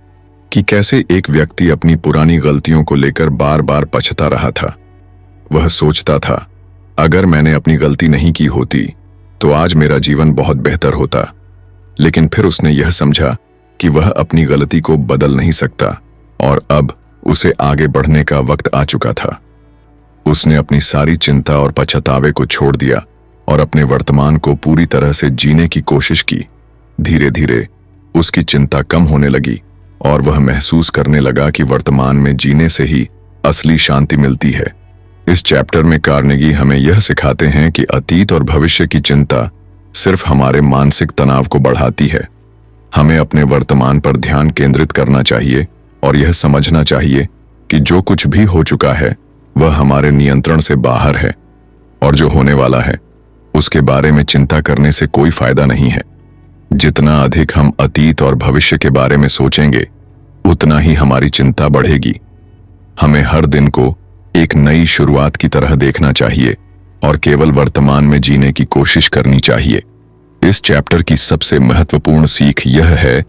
कि कैसे एक व्यक्ति अपनी पुरानी गलतियों को लेकर बार बार पछता रहा था। वह सोचता था, अगर मैंने अपनी गलती नहीं की होती तो आज मेरा जीवन बहुत बेहतर होता। लेकिन फिर उसने यह समझा कि वह अपनी गलती को बदल नहीं सकता और अब उसे आगे बढ़ने का वक्त आ चुका था। उसने अपनी सारी चिंता और पछतावे को छोड़ दिया और अपने वर्तमान को पूरी तरह से जीने की कोशिश की। धीरे धीरे उसकी चिंता कम होने लगी और वह महसूस करने लगा कि वर्तमान में जीने से ही असली शांति मिलती है। इस चैप्टर में कार्नेगी हमें यह सिखाते हैं कि अतीत और भविष्य की चिंता सिर्फ हमारे मानसिक तनाव को बढ़ाती है। हमें अपने वर्तमान पर ध्यान केंद्रित करना चाहिए और यह समझना चाहिए कि जो कुछ भी हो चुका है वह हमारे नियंत्रण से बाहर है और जो होने वाला है उसके बारे में चिंता करने से कोई फायदा नहीं है। जितना अधिक हम अतीत और भविष्य के बारे में सोचेंगे उतना ही हमारी चिंता बढ़ेगी। हमें हर दिन को एक नई शुरुआत की तरह देखना चाहिए और केवल वर्तमान में जीने की कोशिश करनी चाहिए। इस चैप्टर की सबसे महत्वपूर्ण सीख यह है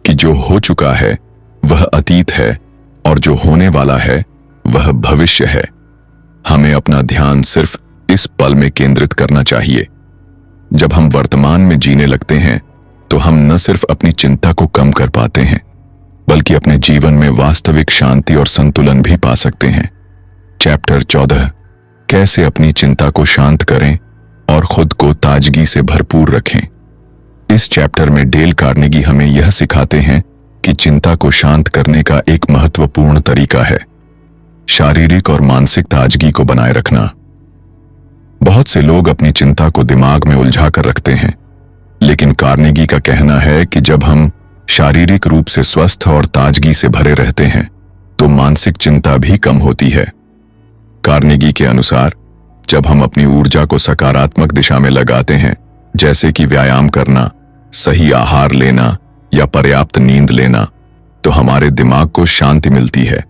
कि जो हो चुका है वह अतीत है और जो होने वाला है वह भविष्य है। हमें अपना ध्यान सिर्फ इस पल में केंद्रित करना चाहिए। जब हम वर्तमान में जीने लगते हैं तो हम न सिर्फ अपनी चिंता को कम कर पाते हैं बल्कि अपने जीवन में वास्तविक शांति और संतुलन भी पा सकते हैं। चैप्टर 14 कैसे अपनी चिंता को शांत करें और खुद को ताजगी से भरपूर रखें। इस चैप्टर में डेल कार्नेगी हमें यह सिखाते हैं कि चिंता को शांत करने का एक महत्वपूर्ण तरीका है शारीरिक और मानसिक ताजगी को बनाए रखना। बहुत से लोग अपनी चिंता को दिमाग में उलझा कर रखते हैं, लेकिन कार्नेगी का कहना है कि जब हम शारीरिक रूप से स्वस्थ और ताजगी से भरे रहते हैं तो मानसिक चिंता भी कम होती है। कार्नेगी के अनुसार जब हम अपनी ऊर्जा को सकारात्मक दिशा में लगाते हैं, जैसे कि व्यायाम करना, सही आहार लेना या पर्याप्त नींद लेना, तो हमारे दिमाग को शांति मिलती है।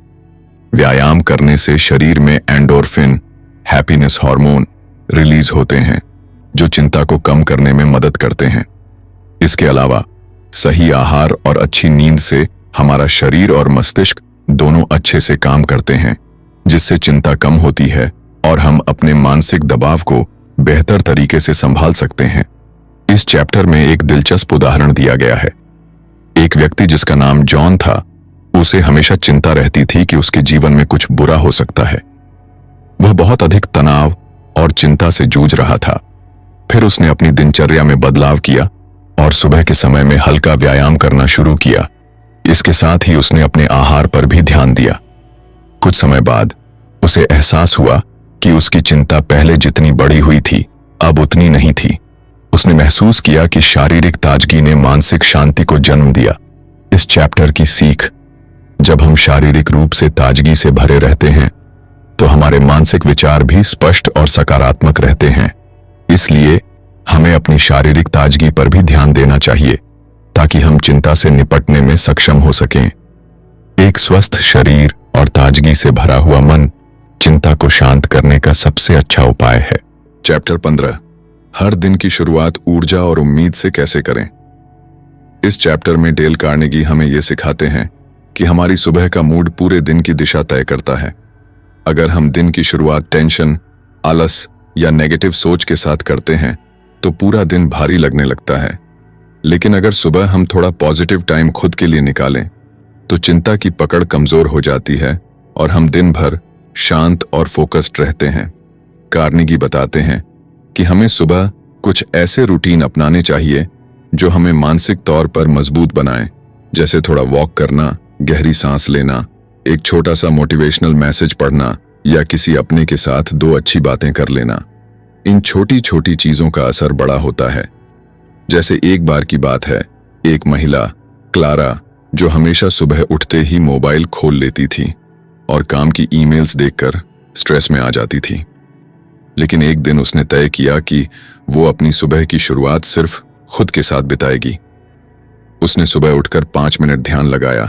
व्यायाम करने से शरीर में एंडोर्फिन, हैप्पीनेस हार्मोन रिलीज होते हैं जो चिंता को कम करने में मदद करते हैं। इसके अलावा सही आहार और अच्छी नींद से हमारा शरीर और मस्तिष्क दोनों अच्छे से काम करते हैं, जिससे चिंता कम होती है और हम अपने मानसिक दबाव को बेहतर तरीके से संभाल सकते हैं। इस चैप्टर में एक दिलचस्प उदाहरण दिया गया है। एक व्यक्ति जिसका नाम जॉन था, उसे हमेशा चिंता रहती थी कि उसके जीवन में कुछ बुरा हो सकता है। वह बहुत अधिक तनाव और चिंता से जूझ रहा था। फिर उसने अपनी दिनचर्या में बदलाव किया और सुबह के समय में हल्का व्यायाम करना शुरू किया। इसके साथ ही उसने अपने आहार पर भी ध्यान दिया। कुछ समय बाद उसे एहसास हुआ कि उसकी चिंता पहले जितनी बढ़ी हुई थी अब उतनी नहीं थी। उसने महसूस किया कि शारीरिक ताजगी ने मानसिक शांति को जन्म दिया। इस चैप्टर की सीख, जब हम शारीरिक रूप से ताजगी से भरे रहते हैं तो हमारे मानसिक विचार भी स्पष्ट और सकारात्मक रहते हैं। इसलिए हमें अपनी शारीरिक ताजगी पर भी ध्यान देना चाहिए ताकि हम चिंता से निपटने में सक्षम हो सकें। एक स्वस्थ शरीर और ताजगी से भरा हुआ मन चिंता को शांत करने का सबसे अच्छा उपाय है। चैप्टर 15 हर दिन की शुरुआत ऊर्जा और उम्मीद से कैसे करें। इस चैप्टर में डेल कार्नेगी हमें यह सिखाते हैं कि हमारी सुबह का मूड पूरे दिन की दिशा तय करता है। अगर हम दिन की शुरुआत टेंशन, आलस या नेगेटिव सोच के साथ करते हैं तो पूरा दिन भारी लगने लगता है। लेकिन अगर सुबह हम थोड़ा पॉजिटिव टाइम खुद के लिए निकालें तो चिंता की पकड़ कमजोर हो जाती है और हम दिन भर शांत और फोकस्ड रहते हैं। कार्नेगी बताते हैं कि हमें सुबह कुछ ऐसे रूटीन अपनाने चाहिए जो हमें मानसिक तौर पर मजबूत बनाएं, जैसे थोड़ा वॉक करना, गहरी सांस लेना, एक छोटा सा मोटिवेशनल मैसेज पढ़ना या किसी अपने के साथ 2 अच्छी बातें कर लेना। इन छोटी छोटी चीजों का असर बड़ा होता है। जैसे एक बार की बात है, एक महिला क्लारा जो हमेशा सुबह उठते ही मोबाइल खोल लेती थी और काम की ईमेल्स देखकर स्ट्रेस में आ जाती थी। लेकिन एक दिन उसने तय किया कि वो अपनी सुबह की शुरुआत सिर्फ खुद के साथ बिताएगी। उसने सुबह उठकर 5 मिनट ध्यान लगाया,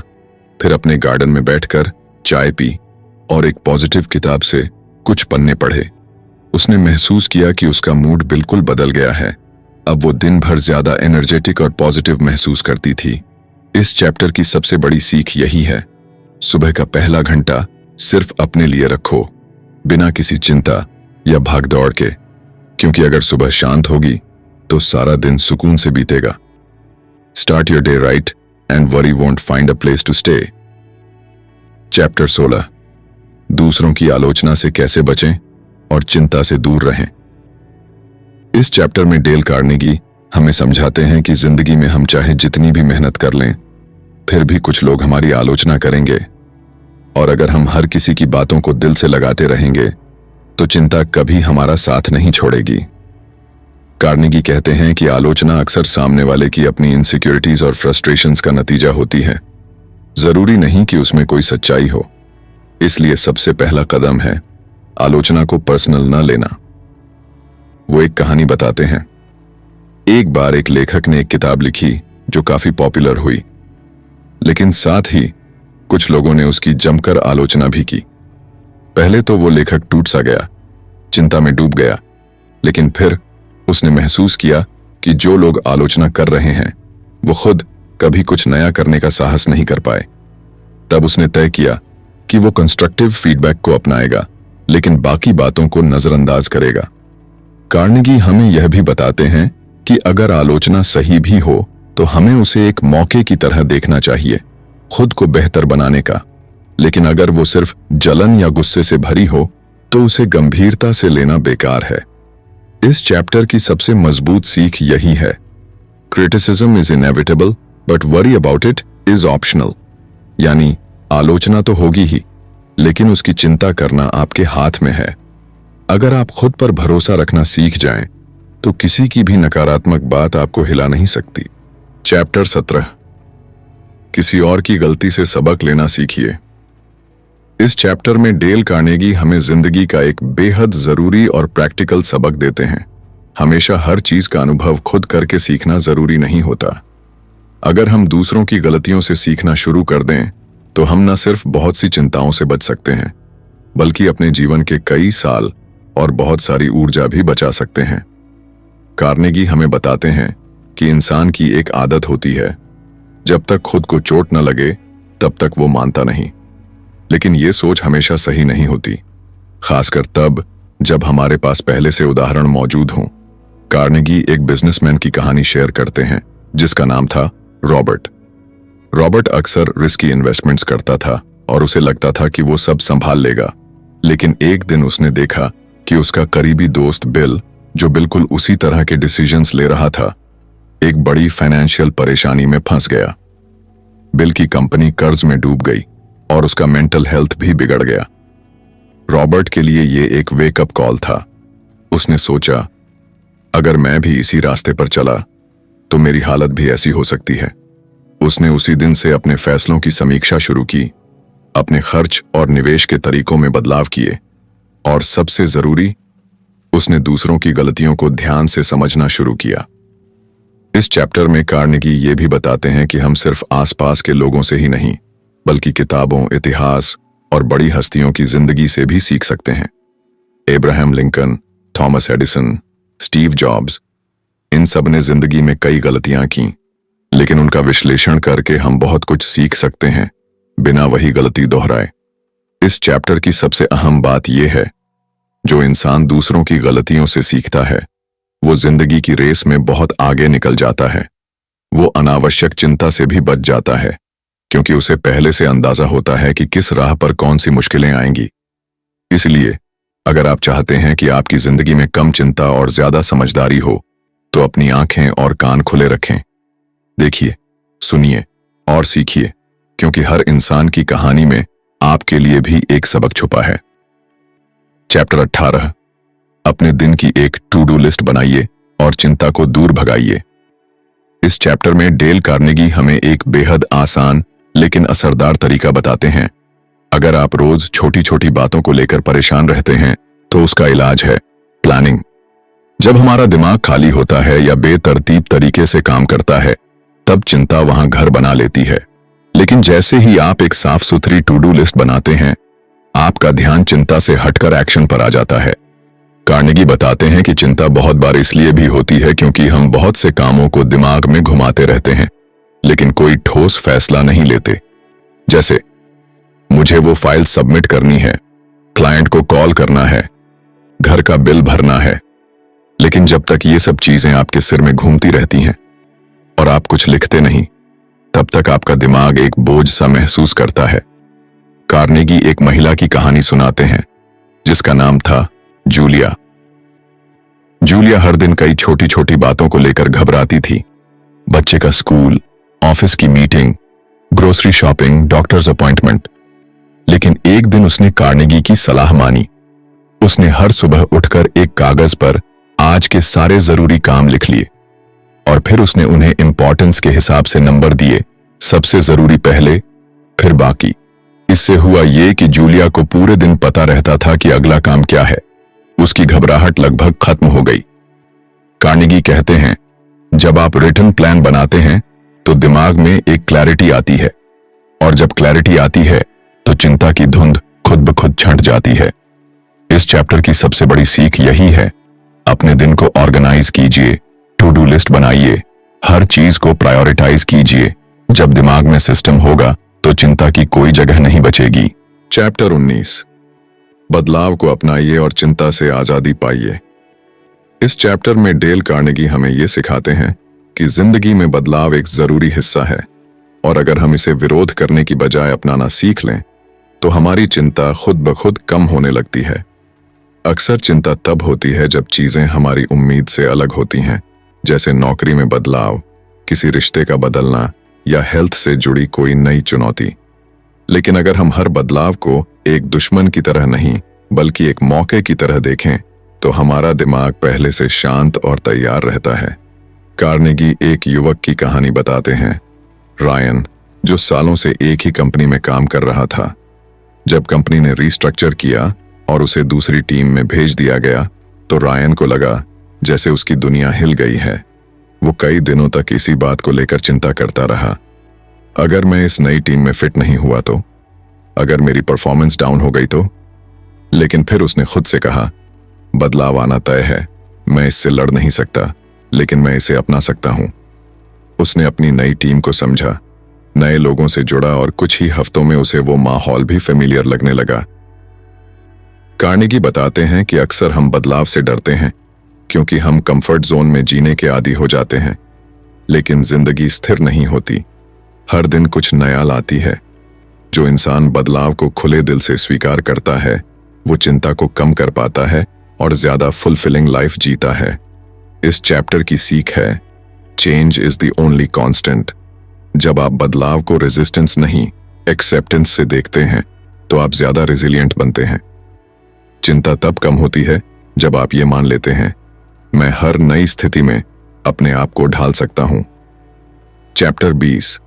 फिर अपने गार्डन में बैठकर चाय पी और एक पॉजिटिव किताब से कुछ पन्ने पढ़े। उसने महसूस किया कि उसका मूड बिल्कुल बदल गया है। अब वो दिन भर ज्यादा एनर्जेटिक और पॉजिटिव महसूस करती थी। इस चैप्टर की सबसे बड़ी सीख यही है, सुबह का पहला घंटा सिर्फ अपने लिए रखो, बिना किसी चिंता या भागदौड़ के, क्योंकि अगर सुबह शांत होगी तो सारा दिन सुकून से बीतेगा। Start your day right and worry won't find a place to stay. Chapter 16 दूसरों की आलोचना से कैसे बचें और चिंता से दूर रहें। इस चैप्टर में डेल कार्नेगी हमें समझाते हैं कि जिंदगी में हम चाहे जितनी भी मेहनत कर लें, फिर भी कुछ लोग हमारी आलोचना करेंगे, और अगर हम हर किसी की बातों को दिल से लगाते रहेंगे तो चिंता कभी हमारा साथ नहीं छोड़ेगी। कार्नेगी कहते हैं कि आलोचना अक्सर सामने वाले की अपनी इनसिक्योरिटीज और फ्रस्ट्रेशंस का नतीजा होती है। जरूरी नहीं कि उसमें कोई सच्चाई हो, इसलिए सबसे पहला कदम है आलोचना को पर्सनल न लेना। वो एक कहानी बताते हैं। एक बार एक लेखक ने एक किताब लिखी जो काफी पॉपुलर हुई, लेकिन साथ ही कुछ लोगों ने उसकी जमकर आलोचना भी की। पहले तो वो लेखक टूट सा गया, चिंता में डूब गया, लेकिन फिर उसने महसूस किया कि जो लोग आलोचना कर रहे हैं वो खुद कभी कुछ नया करने का साहस नहीं कर पाए। तब उसने तय किया कि वो कंस्ट्रक्टिव फीडबैक को अपनाएगा, लेकिन बाकी बातों को नजरअंदाज करेगा। कार्नेगी हमें यह भी बताते हैं कि अगर आलोचना सही भी हो तो हमें उसे एक मौके की तरह देखना चाहिए, खुद को बेहतर बनाने का। लेकिन अगर वो सिर्फ जलन या गुस्से से भरी हो तो उसे गंभीरता से लेना बेकार है। इस चैप्टर की सबसे मजबूत सीख यही है, criticism is inevitable but worry about it is optional. यानी आलोचना तो होगी ही, लेकिन उसकी चिंता करना आपके हाथ में है। अगर आप खुद पर भरोसा रखना सीख जाएं, तो किसी की भी नकारात्मक बात आपको हिला नहीं सकती। चैप्टर 17, किसी और की गलती से सबक लेना सीखिए। इस चैप्टर में डेल कार्नेगी हमें जिंदगी का एक बेहद जरूरी और प्रैक्टिकल सबक देते हैं। हमेशा हर चीज का अनुभव खुद करके सीखना जरूरी नहीं होता। अगर हम दूसरों की गलतियों से सीखना शुरू कर दें तो हम न सिर्फ बहुत सी चिंताओं से बच सकते हैं, बल्कि अपने जीवन के कई साल और बहुत सारी ऊर्जा भी बचा सकते हैं। कार्नेगी हमें बताते हैं कि इंसान की एक आदत होती है, जब तक खुद को चोट न लगे तब तक वो मानता नहीं। लेकिन ये सोच हमेशा सही नहीं होती, खासकर तब जब हमारे पास पहले से उदाहरण मौजूद हों। कार्नेगी एक बिजनेसमैन की कहानी शेयर करते हैं जिसका नाम था रॉबर्ट। रॉबर्ट अक्सर रिस्की इन्वेस्टमेंट्स करता था और उसे लगता था कि वो सब संभाल लेगा। लेकिन एक दिन उसने देखा कि उसका करीबी दोस्त बिल, जो बिल्कुल उसी तरह के डिसीजंस ले रहा था, एक बड़ी फाइनेंशियल परेशानी में फंस गया। बिल की कंपनी कर्ज में डूब गई और उसका मेंटल हेल्थ भी बिगड़ गया। रॉबर्ट के लिए ये एक वेकअप कॉल था। उसने सोचा, अगर मैं भी इसी रास्ते पर चला तो मेरी हालत भी ऐसी हो सकती है। उसने उसी दिन से अपने फैसलों की समीक्षा शुरू की, अपने खर्च और निवेश के तरीकों में बदलाव किए, और सबसे जरूरी, उसने दूसरों की गलतियों को ध्यान से समझना शुरू किया। इस चैप्टर में कार्नेगी ये भी बताते हैं कि हम सिर्फ आसपास के लोगों से ही नहीं, बल्कि किताबों, इतिहास और बड़ी हस्तियों की जिंदगी से भी सीख सकते हैं। Abraham Lincoln, Thomas Edison, Steve Jobs, इन सब ने जिंदगी में कई गलतियां की, लेकिन उनका विश्लेषण करके हम बहुत कुछ सीख सकते हैं बिना वही गलती दोहराए। इस चैप्टर की सबसे अहम बात यह है, जो इंसान दूसरों की गलतियों से सीखता है वो जिंदगी की रेस में बहुत आगे निकल जाता है। वो अनावश्यक चिंता से भी बच जाता है, क्योंकि उसे पहले से अंदाजा होता है कि किस राह पर कौन सी मुश्किलें आएंगी। इसलिए अगर आप चाहते हैं कि आपकी जिंदगी में कम चिंता और ज्यादा समझदारी हो, तो अपनी आंखें और कान खुले रखें। देखिए, सुनिए और सीखिए, क्योंकि हर इंसान की कहानी में आपके लिए भी एक सबक छुपा है। चैप्टर 18, अपने दिन की एक टू डू लिस्ट बनाइए और चिंता को दूर भगाइए। इस चैप्टर में डेल कार्नेगी हमें एक बेहद आसान लेकिन असरदार तरीका बताते हैं। अगर आप रोज छोटी छोटी बातों को लेकर परेशान रहते हैं तो उसका इलाज है प्लानिंग। जब हमारा दिमाग खाली होता है या बेतरतीब तरीके से काम करता है, तब चिंता वहां घर बना लेती है। लेकिन जैसे ही आप एक साफ सुथरी टू डू लिस्ट बनाते हैं, आपका ध्यान चिंता से हटकर एक्शन पर आ जाता है। कार्नेगी बताते हैं कि चिंता बहुत बार इसलिए भी होती है क्योंकि हम बहुत से कामों को दिमाग में घुमाते रहते हैं, लेकिन कोई ठोस फैसला नहीं लेते। जैसे, मुझे वो फाइल सबमिट करनी है, क्लाइंट को कॉल करना है, घर का बिल भरना है। लेकिन जब तक ये सब चीजें आपके सिर में घूमती रहती हैं और आप कुछ लिखते नहीं, तब तक आपका दिमाग एक बोझ सा महसूस करता है। कार्नेगी एक महिला की कहानी सुनाते हैं जिसका नाम था जूलिया। जूलिया हर दिन कई छोटी छोटी बातों को लेकर घबराती थी। बच्चे का स्कूल, ऑफिस की meeting, grocery shopping, doctors appointment. लेकिन एक दिन उसने कार्नेगी की सलाह मानी। उसने हर सुबह उठकर एक कागज पर आज के सारे जरूरी काम लिख लिए और फिर उसने उन्हें इंपॉर्टेंस के हिसाब से नंबर दिए, सबसे जरूरी पहले, फिर बाकी। इससे हुआ ये कि जूलिया को पूरे दिन पता रहता था कि अगला काम क्या है। उसकी घबराहट लगभग खत्म हो गई। कार्नेगी कहते हैं, जब आप रिटन प्लान बनाते हैं तो दिमाग में एक क्लैरिटी आती है, और जब क्लैरिटी आती है तो चिंता की धुंध खुद ब खुद छंट जाती है। इस चैप्टर की सबसे बड़ी सीख यही है, अपने दिन को ऑर्गेनाइज कीजिए, टू डू लिस्ट बनाइए, हर चीज को प्रायोरिटाइज कीजिए। जब दिमाग में सिस्टम होगा तो चिंता की कोई जगह नहीं बचेगी। चैप्टर 19, बदलाव को अपनाइए और चिंता से आजादी पाइए। इस चैप्टर में डेल कार्नेगी हमें यह सिखाते हैं कि जिंदगी में बदलाव एक जरूरी हिस्सा है, और अगर हम इसे विरोध करने की बजाय अपनाना सीख लें तो हमारी चिंता खुद ब खुद कम होने लगती है। अक्सर चिंता तब होती है जब चीजें हमारी उम्मीद से अलग होती हैं, जैसे नौकरी में बदलाव, किसी रिश्ते का बदलना या हेल्थ से जुड़ी कोई नई चुनौती। लेकिन अगर हम हर बदलाव को एक दुश्मन की तरह नहीं बल्कि एक मौके की तरह देखें तो हमारा दिमाग पहले से शांत और तैयार रहता है। कार्नेगी एक युवक की कहानी बताते हैं, रायन, जो सालों से एक ही कंपनी में काम कर रहा था। जब कंपनी ने रीस्ट्रक्चर किया और उसे दूसरी टीम में भेज दिया गया तो रायन को लगा जैसे उसकी दुनिया हिल गई है। वो कई दिनों तक इसी बात को लेकर चिंता करता रहा, अगर मैं इस नई टीम में फिट नहीं हुआ तो, अगर मेरी परफॉर्मेंस डाउन हो गई तो। लेकिन फिर उसने खुद से कहा, बदलाव आना तय है, मैं इससे लड़ नहीं सकता, लेकिन मैं इसे अपना सकता हूं। उसने अपनी नई टीम को समझा, नए लोगों से जुड़ा और कुछ ही हफ्तों में उसे वो माहौल भी फेमिलियर लगने लगा। कार्नेगी बताते हैं कि अक्सर हम बदलाव से डरते हैं क्योंकि हम कंफर्ट जोन में जीने के आदी हो जाते हैं। लेकिन जिंदगी स्थिर नहीं होती, हर दिन कुछ नया लाती है। जो इंसान बदलाव को खुले दिल से स्वीकार करता है वो चिंता को कम कर पाता है और ज्यादा फुलफिलिंग लाइफ जीता है। इस चैप्टर की सीख है, change is the only constant. जब आप बदलाव को रेजिस्टेंस नहीं एक्सेप्टेंस से देखते हैं तो आप ज्यादा रेजिलिएंट बनते हैं। चिंता तब कम होती है जब आप ये मान लेते हैं, मैं हर नई स्थिति में अपने आप को ढाल सकता हूं। चैप्टर 20,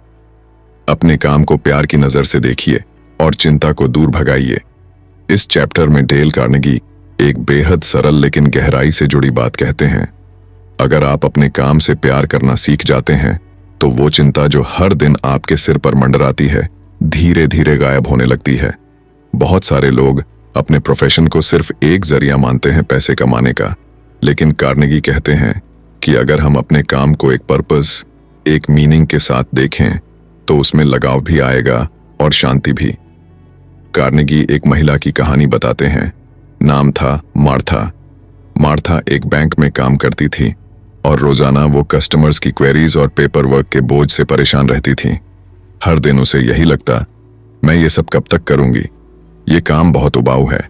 अपने काम को प्यार की नजर से देखिए और चिंता को दूर भगाइए। इस चैप्टर में डेल कार्नेगी एक बेहद सरल लेकिन गहराई से जुड़ी बात कहते हैं, अगर आप अपने काम से प्यार करना सीख जाते हैं तो वो चिंता जो हर दिन आपके सिर पर मंडराती है धीरे धीरे गायब होने लगती है। बहुत सारे लोग अपने प्रोफेशन को सिर्फ एक जरिया मानते हैं पैसे कमाने का, लेकिन कार्नेगी कहते हैं कि अगर हम अपने काम को एक पर्पस, एक मीनिंग के साथ देखें तो उसमें लगाव भी आएगा और शांति भी। कार्नेगी एक महिला की कहानी बताते हैं, नाम था मार्था। मार्था एक बैंक में काम करती थी और रोजाना वो कस्टमर्स की क्वेरीज और पेपर वर्क के बोझ से परेशान रहती थी। हर दिन उसे यही लगता, मैं ये सब कब तक करूंगी, ये काम बहुत उबाऊ है।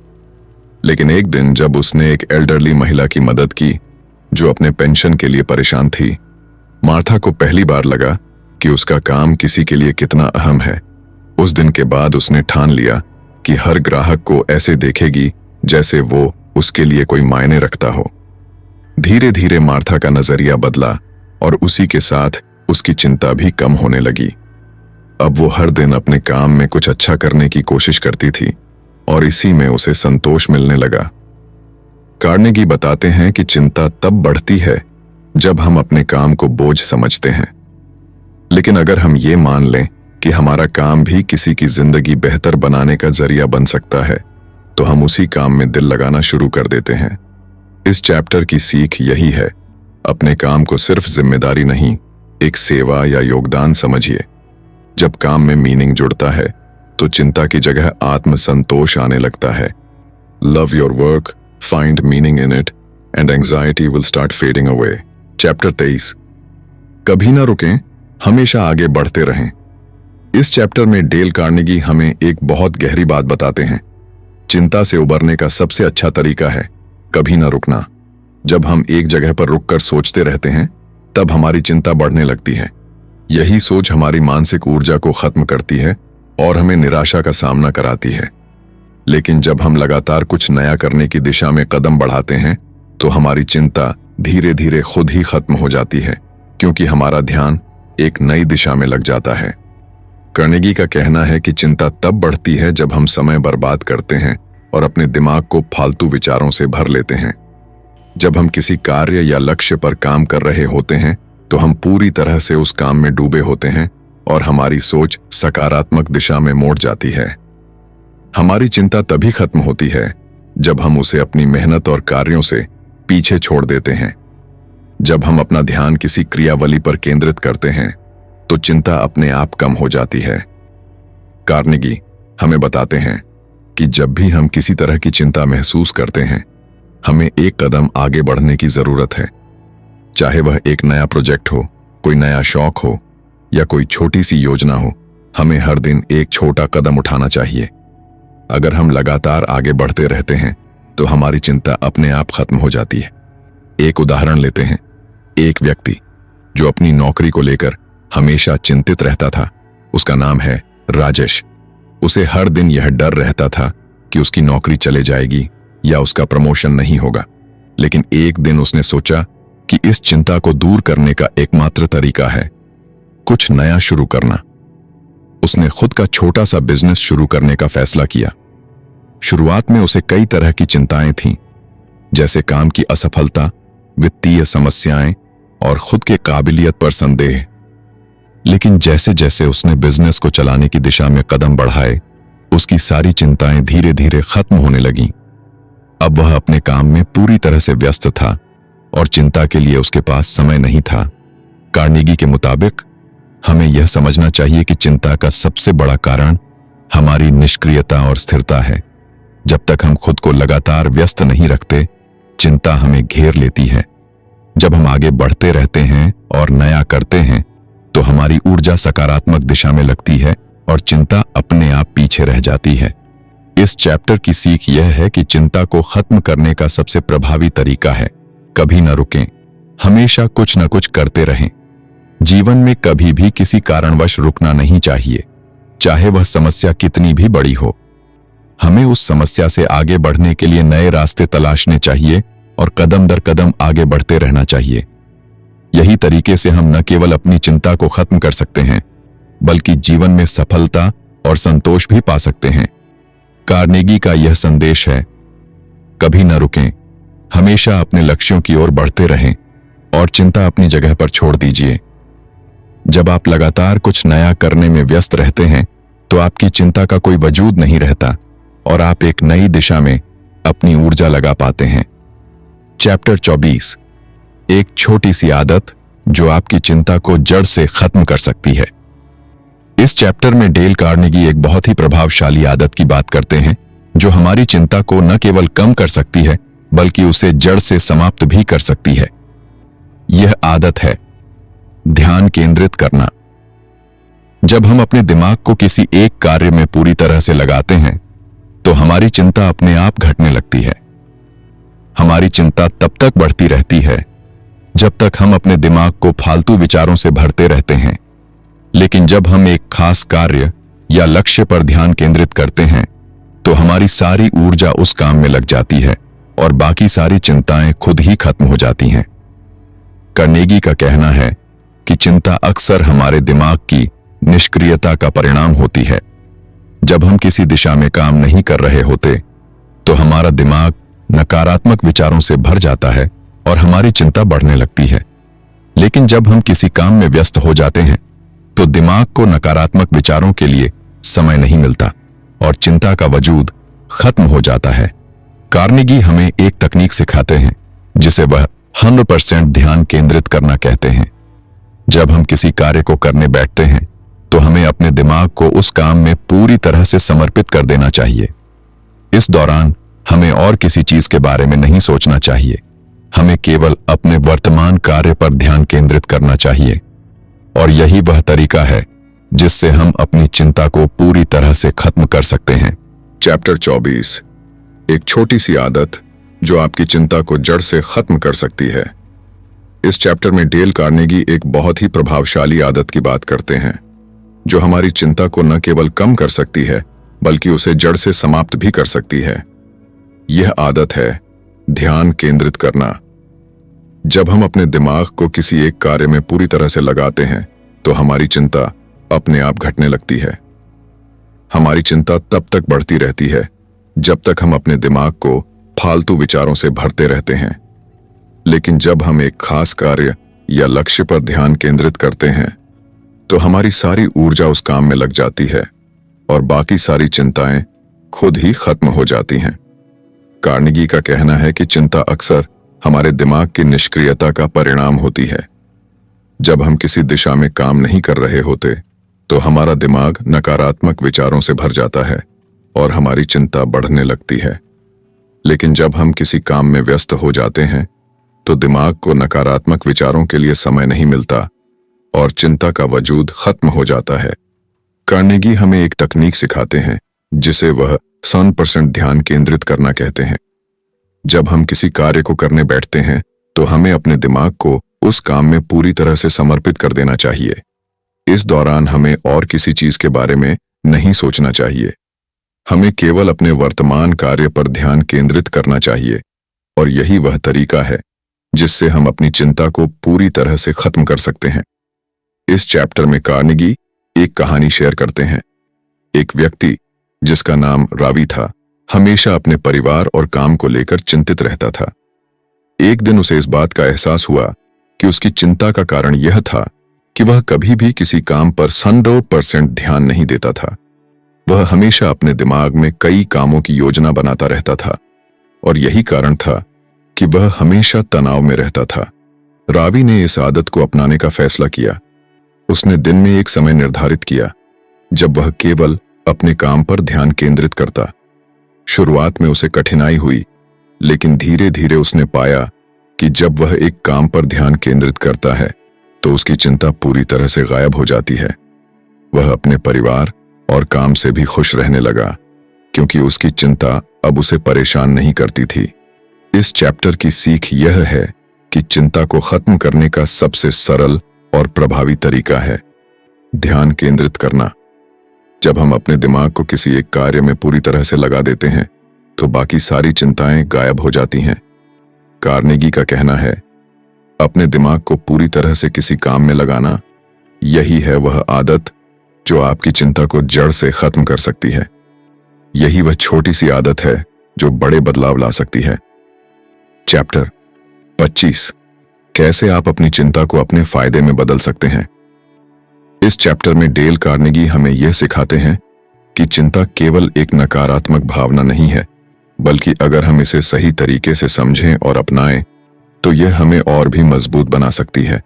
लेकिन एक दिन जब उसने एक एल्डरली महिला की मदद की जो अपने पेंशन के लिए परेशान थी, मार्था को पहली बार लगा कि उसका काम किसी के लिए कितना अहम है। उस दिन के बाद उसने ठान लिया कि हर ग्राहक को ऐसे देखेगी जैसे वो उसके लिए कोई मायने रखता हो। धीरे धीरे मार्था का नजरिया बदला और उसी के साथ उसकी चिंता भी कम होने लगी। अब वो हर दिन अपने काम में कुछ अच्छा करने की कोशिश करती थी और इसी में उसे संतोष मिलने लगा। कार्नेगी बताते हैं कि चिंता तब बढ़ती है जब हम अपने काम को बोझ समझते हैं, लेकिन अगर हम ये मान लें कि हमारा काम भी किसी की जिंदगी बेहतर बनाने का जरिया बन सकता है तो हम उसी काम में दिल लगाना शुरू कर देते हैं। इस चैप्टर की सीख यही है, अपने काम को सिर्फ जिम्मेदारी नहीं, एक सेवा या योगदान समझिए। जब काम में मीनिंग जुड़ता है तो चिंता की जगह आत्मसंतोष आने लगता है। Love your work, find meaning in it and anxiety will start fading away. Chapter 23, कभी ना रुकें, हमेशा आगे बढ़ते रहें। इस चैप्टर में डेल कार्नेगी हमें एक बहुत गहरी बात बताते हैं, चिंता से उबरने का सबसे अच्छा तरीका है कभी ना रुकना। जब हम एक जगह पर रुककर सोचते रहते हैं तब हमारी चिंता बढ़ने लगती है। यही सोच हमारी मानसिक ऊर्जा को खत्म करती है और हमें निराशा का सामना कराती है। लेकिन जब हम लगातार कुछ नया करने की दिशा में कदम बढ़ाते हैं तो हमारी चिंता धीरे धीरे खुद ही खत्म हो जाती है, क्योंकि हमारा ध्यान एक नई दिशा में लग जाता है। कार्नेगी का कहना है कि चिंता तब बढ़ती है जब हम समय बर्बाद करते हैं और अपने दिमाग को फालतू विचारों से भर लेते हैं। जब हम किसी कार्य या लक्ष्य पर काम कर रहे होते हैं तो हम पूरी तरह से उस काम में डूबे होते हैं और हमारी सोच सकारात्मक दिशा में मोड़ जाती है। हमारी चिंता तभी खत्म होती है जब हम उसे अपनी मेहनत और कार्यों से पीछे छोड़ देते हैं। जब हम अपना ध्यान किसी क्रियावली पर केंद्रित करते हैं तो चिंता अपने आप कम हो जाती है। कार्नेगी हमें बताते हैं कि जब भी हम किसी तरह की चिंता महसूस करते हैं, हमें एक कदम आगे बढ़ने की जरूरत है। चाहे वह एक नया प्रोजेक्ट हो, कोई नया शौक हो या कोई छोटी सी योजना हो, हमें हर दिन एक छोटा कदम उठाना चाहिए। अगर हम लगातार आगे बढ़ते रहते हैं तो हमारी चिंता अपने आप खत्म हो जाती है। एक उदाहरण लेते हैं। एक व्यक्ति जो अपनी नौकरी को लेकर हमेशा चिंतित रहता था, उसका नाम है राजेश। उसे हर दिन यह डर रहता था कि उसकी नौकरी चले जाएगी या उसका प्रमोशन नहीं होगा। लेकिन एक दिन उसने सोचा कि इस चिंता को दूर करने का एकमात्र तरीका है कुछ नया शुरू करना। उसने खुद का छोटा सा बिजनेस शुरू करने का फैसला किया। शुरुआत में उसे कई तरह की चिंताएं थीं, जैसे काम की असफलता, वित्तीय समस्याएं और खुद के काबिलियत पर संदेह। लेकिन जैसे जैसे उसने बिजनेस को चलाने की दिशा में कदम बढ़ाए, उसकी सारी चिंताएं धीरे धीरे खत्म होने लगीं। अब वह अपने काम में पूरी तरह से व्यस्त था और चिंता के लिए उसके पास समय नहीं था। कार्नेगी के मुताबिक हमें यह समझना चाहिए कि चिंता का सबसे बड़ा कारण हमारी निष्क्रियता और स्थिरता है। जब तक हम खुद को लगातार व्यस्त नहीं रखते, चिंता हमें घेर लेती है। जब हम आगे बढ़ते रहते हैं और नया करते हैं तो हमारी ऊर्जा सकारात्मक दिशा में लगती है और चिंता अपने आप पीछे रह जाती है। इस चैप्टर की सीख यह है कि चिंता को खत्म करने का सबसे प्रभावी तरीका है कभी न रुकें, हमेशा कुछ न कुछ करते रहें। जीवन में कभी भी किसी कारणवश रुकना नहीं चाहिए, चाहे वह समस्या कितनी भी बड़ी हो। हमें उस समस्या से आगे बढ़ने के लिए नए रास्ते तलाशने चाहिए और कदम दर कदम आगे बढ़ते रहना चाहिए। यही तरीके से हम न केवल अपनी चिंता को खत्म कर सकते हैं, बल्कि जीवन में सफलता और संतोष भी पा सकते हैं। कार्नेगी का यह संदेश है, कभी न रुकें, हमेशा अपने लक्ष्यों की ओर बढ़ते रहें और चिंता अपनी जगह पर छोड़ दीजिए। जब आप लगातार कुछ नया करने में व्यस्त रहते हैं तो आपकी चिंता का कोई वजूद नहीं रहता और आप एक नई दिशा में अपनी ऊर्जा लगा पाते हैं। चैप्टर 24, एक छोटी सी आदत जो आपकी चिंता को जड़ से खत्म कर सकती है। इस चैप्टर में डेल कार्नेगी एक बहुत ही प्रभावशाली आदत की बात करते हैं जो हमारी चिंता को न केवल कम कर सकती है बल्कि उसे जड़ से समाप्त भी कर सकती है। यह आदत है ध्यान केंद्रित करना। जब हम अपने दिमाग को किसी एक कार्य में पूरी तरह से लगाते हैं तो हमारी चिंता अपने आप घटने लगती है। हमारी चिंता तब तक बढ़ती रहती है जब तक हम अपने दिमाग को फालतू विचारों से भरते रहते हैं। लेकिन जब हम एक खास कार्य या लक्ष्य पर ध्यान केंद्रित करते हैं तो हमारी सारी ऊर्जा उस काम में लग जाती है और बाकी सारी चिंताएं खुद ही खत्म हो जाती हैं। कार्नेगी का कहना है कि चिंता अक्सर हमारे दिमाग की निष्क्रियता का परिणाम होती है। जब हम किसी दिशा में काम नहीं कर रहे होते तो हमारा दिमाग नकारात्मक विचारों से भर जाता है और हमारी चिंता बढ़ने लगती है। लेकिन जब हम किसी काम में व्यस्त हो जाते हैं तो दिमाग को नकारात्मक विचारों के लिए समय नहीं मिलता और चिंता का वजूद खत्म हो जाता है। कार्नेगी हमें एक तकनीक सिखाते हैं जिसे वह 100% ध्यान केंद्रित करना कहते हैं। जब हम किसी कार्य को करने बैठते हैं तो हमें अपने दिमाग को उस काम में पूरी तरह से समर्पित कर देना चाहिए। इस दौरान हमें और किसी चीज के बारे में नहीं सोचना चाहिए। हमें केवल अपने वर्तमान कार्य पर ध्यान केंद्रित करना चाहिए और यही वह तरीका है जिससे हम अपनी चिंता को पूरी तरह से खत्म कर सकते हैं। चैप्टर 24, एक छोटी सी आदत जो आपकी चिंता को जड़ से खत्म कर सकती है। इस चैप्टर में डेल कार्नेगी एक बहुत ही प्रभावशाली आदत की बात करते हैं जो हमारी चिंता को न केवल कम कर सकती है बल्कि उसे जड़ से समाप्त भी कर सकती है। यह आदत है ध्यान केंद्रित करना। जब हम अपने दिमाग को किसी एक कार्य में पूरी तरह से लगाते हैं तो हमारी चिंता अपने आप घटने लगती है। हमारी चिंता तब तक बढ़ती रहती है जब तक हम अपने दिमाग को फालतू विचारों से भरते रहते हैं। लेकिन जब हम एक खास कार्य या लक्ष्य पर ध्यान केंद्रित करते हैं तो हमारी सारी ऊर्जा उस काम में लग जाती है और बाकी सारी चिंताएं खुद ही खत्म हो जाती हैं। कार्नेगी का कहना है कि चिंता अक्सर हमारे दिमाग की निष्क्रियता का परिणाम होती है। जब हम किसी दिशा में काम नहीं कर रहे होते तो हमारा दिमाग नकारात्मक विचारों से भर जाता है और हमारी चिंता बढ़ने लगती है। लेकिन जब हम किसी काम में व्यस्त हो जाते हैं तो दिमाग को नकारात्मक विचारों के लिए समय नहीं मिलता और चिंता का वजूद खत्म हो जाता है। कार्नेगी हमें एक तकनीक सिखाते हैं जिसे वह 100% ध्यान केंद्रित करना कहते हैं। जब हम किसी कार्य को करने बैठते हैं तो हमें अपने दिमाग को उस काम में पूरी तरह से समर्पित कर देना चाहिए। इस दौरान हमें और किसी चीज के बारे में नहीं सोचना चाहिए। हमें केवल अपने वर्तमान कार्य पर ध्यान केंद्रित करना चाहिए और यही वह तरीका है जिससे हम अपनी चिंता को पूरी तरह से खत्म कर सकते हैं। इस चैप्टर में कार्नेगी एक कहानी शेयर करते हैं। एक व्यक्ति जिसका नाम रावी था हमेशा अपने परिवार और काम को लेकर चिंतित रहता था। एक दिन उसे इस बात का एहसास हुआ कि उसकी चिंता का कारण यह था कि वह कभी भी किसी काम पर 100% ध्यान नहीं देता था। वह हमेशा अपने दिमाग में कई कामों की योजना बनाता रहता था और यही कारण था कि वह हमेशा तनाव में रहता था। रावी ने इस आदत को अपनाने का फैसला किया। उसने दिन में एक समय निर्धारित किया जब वह केवल अपने काम पर ध्यान केंद्रित करता। शुरुआत में उसे कठिनाई हुई, लेकिन धीरे धीरे उसने पाया कि जब वह एक काम पर ध्यान केंद्रित करता है तो उसकी चिंता पूरी तरह से गायब हो जाती है। वह अपने परिवार और काम से भी खुश रहने लगा क्योंकि उसकी चिंता अब उसे परेशान नहीं करती थी। इस चैप्टर की सीख यह है कि चिंता को खत्म करने का सबसे सरल और प्रभावी तरीका है ध्यान केंद्रित करना। जब हम अपने दिमाग को किसी एक कार्य में पूरी तरह से लगा देते हैं तो बाकी सारी चिंताएं गायब हो जाती हैं। कार्नेगी का कहना है अपने दिमाग को पूरी तरह से किसी काम में लगाना, यही है वह आदत जो आपकी चिंता को जड़ से खत्म कर सकती है। यही वह छोटी सी आदत है जो बड़े बदलाव ला सकती है। चैप्टर 25 कैसे आप अपनी चिंता को अपने फायदे में बदल सकते हैं। इस चैप्टर में डेल कार्नेगी हमें यह सिखाते हैं कि चिंता केवल एक नकारात्मक भावना नहीं है, बल्कि अगर हम इसे सही तरीके से समझें और अपनाएं तो यह हमें और भी मजबूत बना सकती है।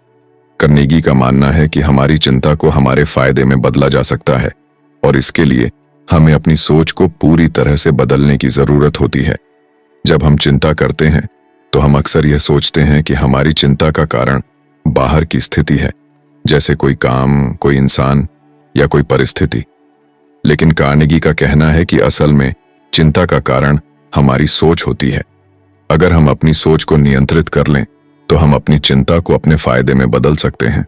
कार्नेगी का मानना है कि हमारी चिंता को हमारे फायदे में बदला जा सकता है और इसके लिए हमें अपनी सोच को पूरी तरह से बदलने की जरूरत होती है। जब हम चिंता करते हैं तो हम अक्सर यह सोचते हैं कि हमारी चिंता का कारण बाहर की स्थिति है, जैसे कोई काम, कोई इंसान या कोई परिस्थिति। लेकिन कार्नेगी का कहना है कि असल में चिंता का कारण हमारी सोच होती है। अगर हम अपनी सोच को नियंत्रित कर लें तो हम अपनी चिंता को अपने फायदे में बदल सकते हैं।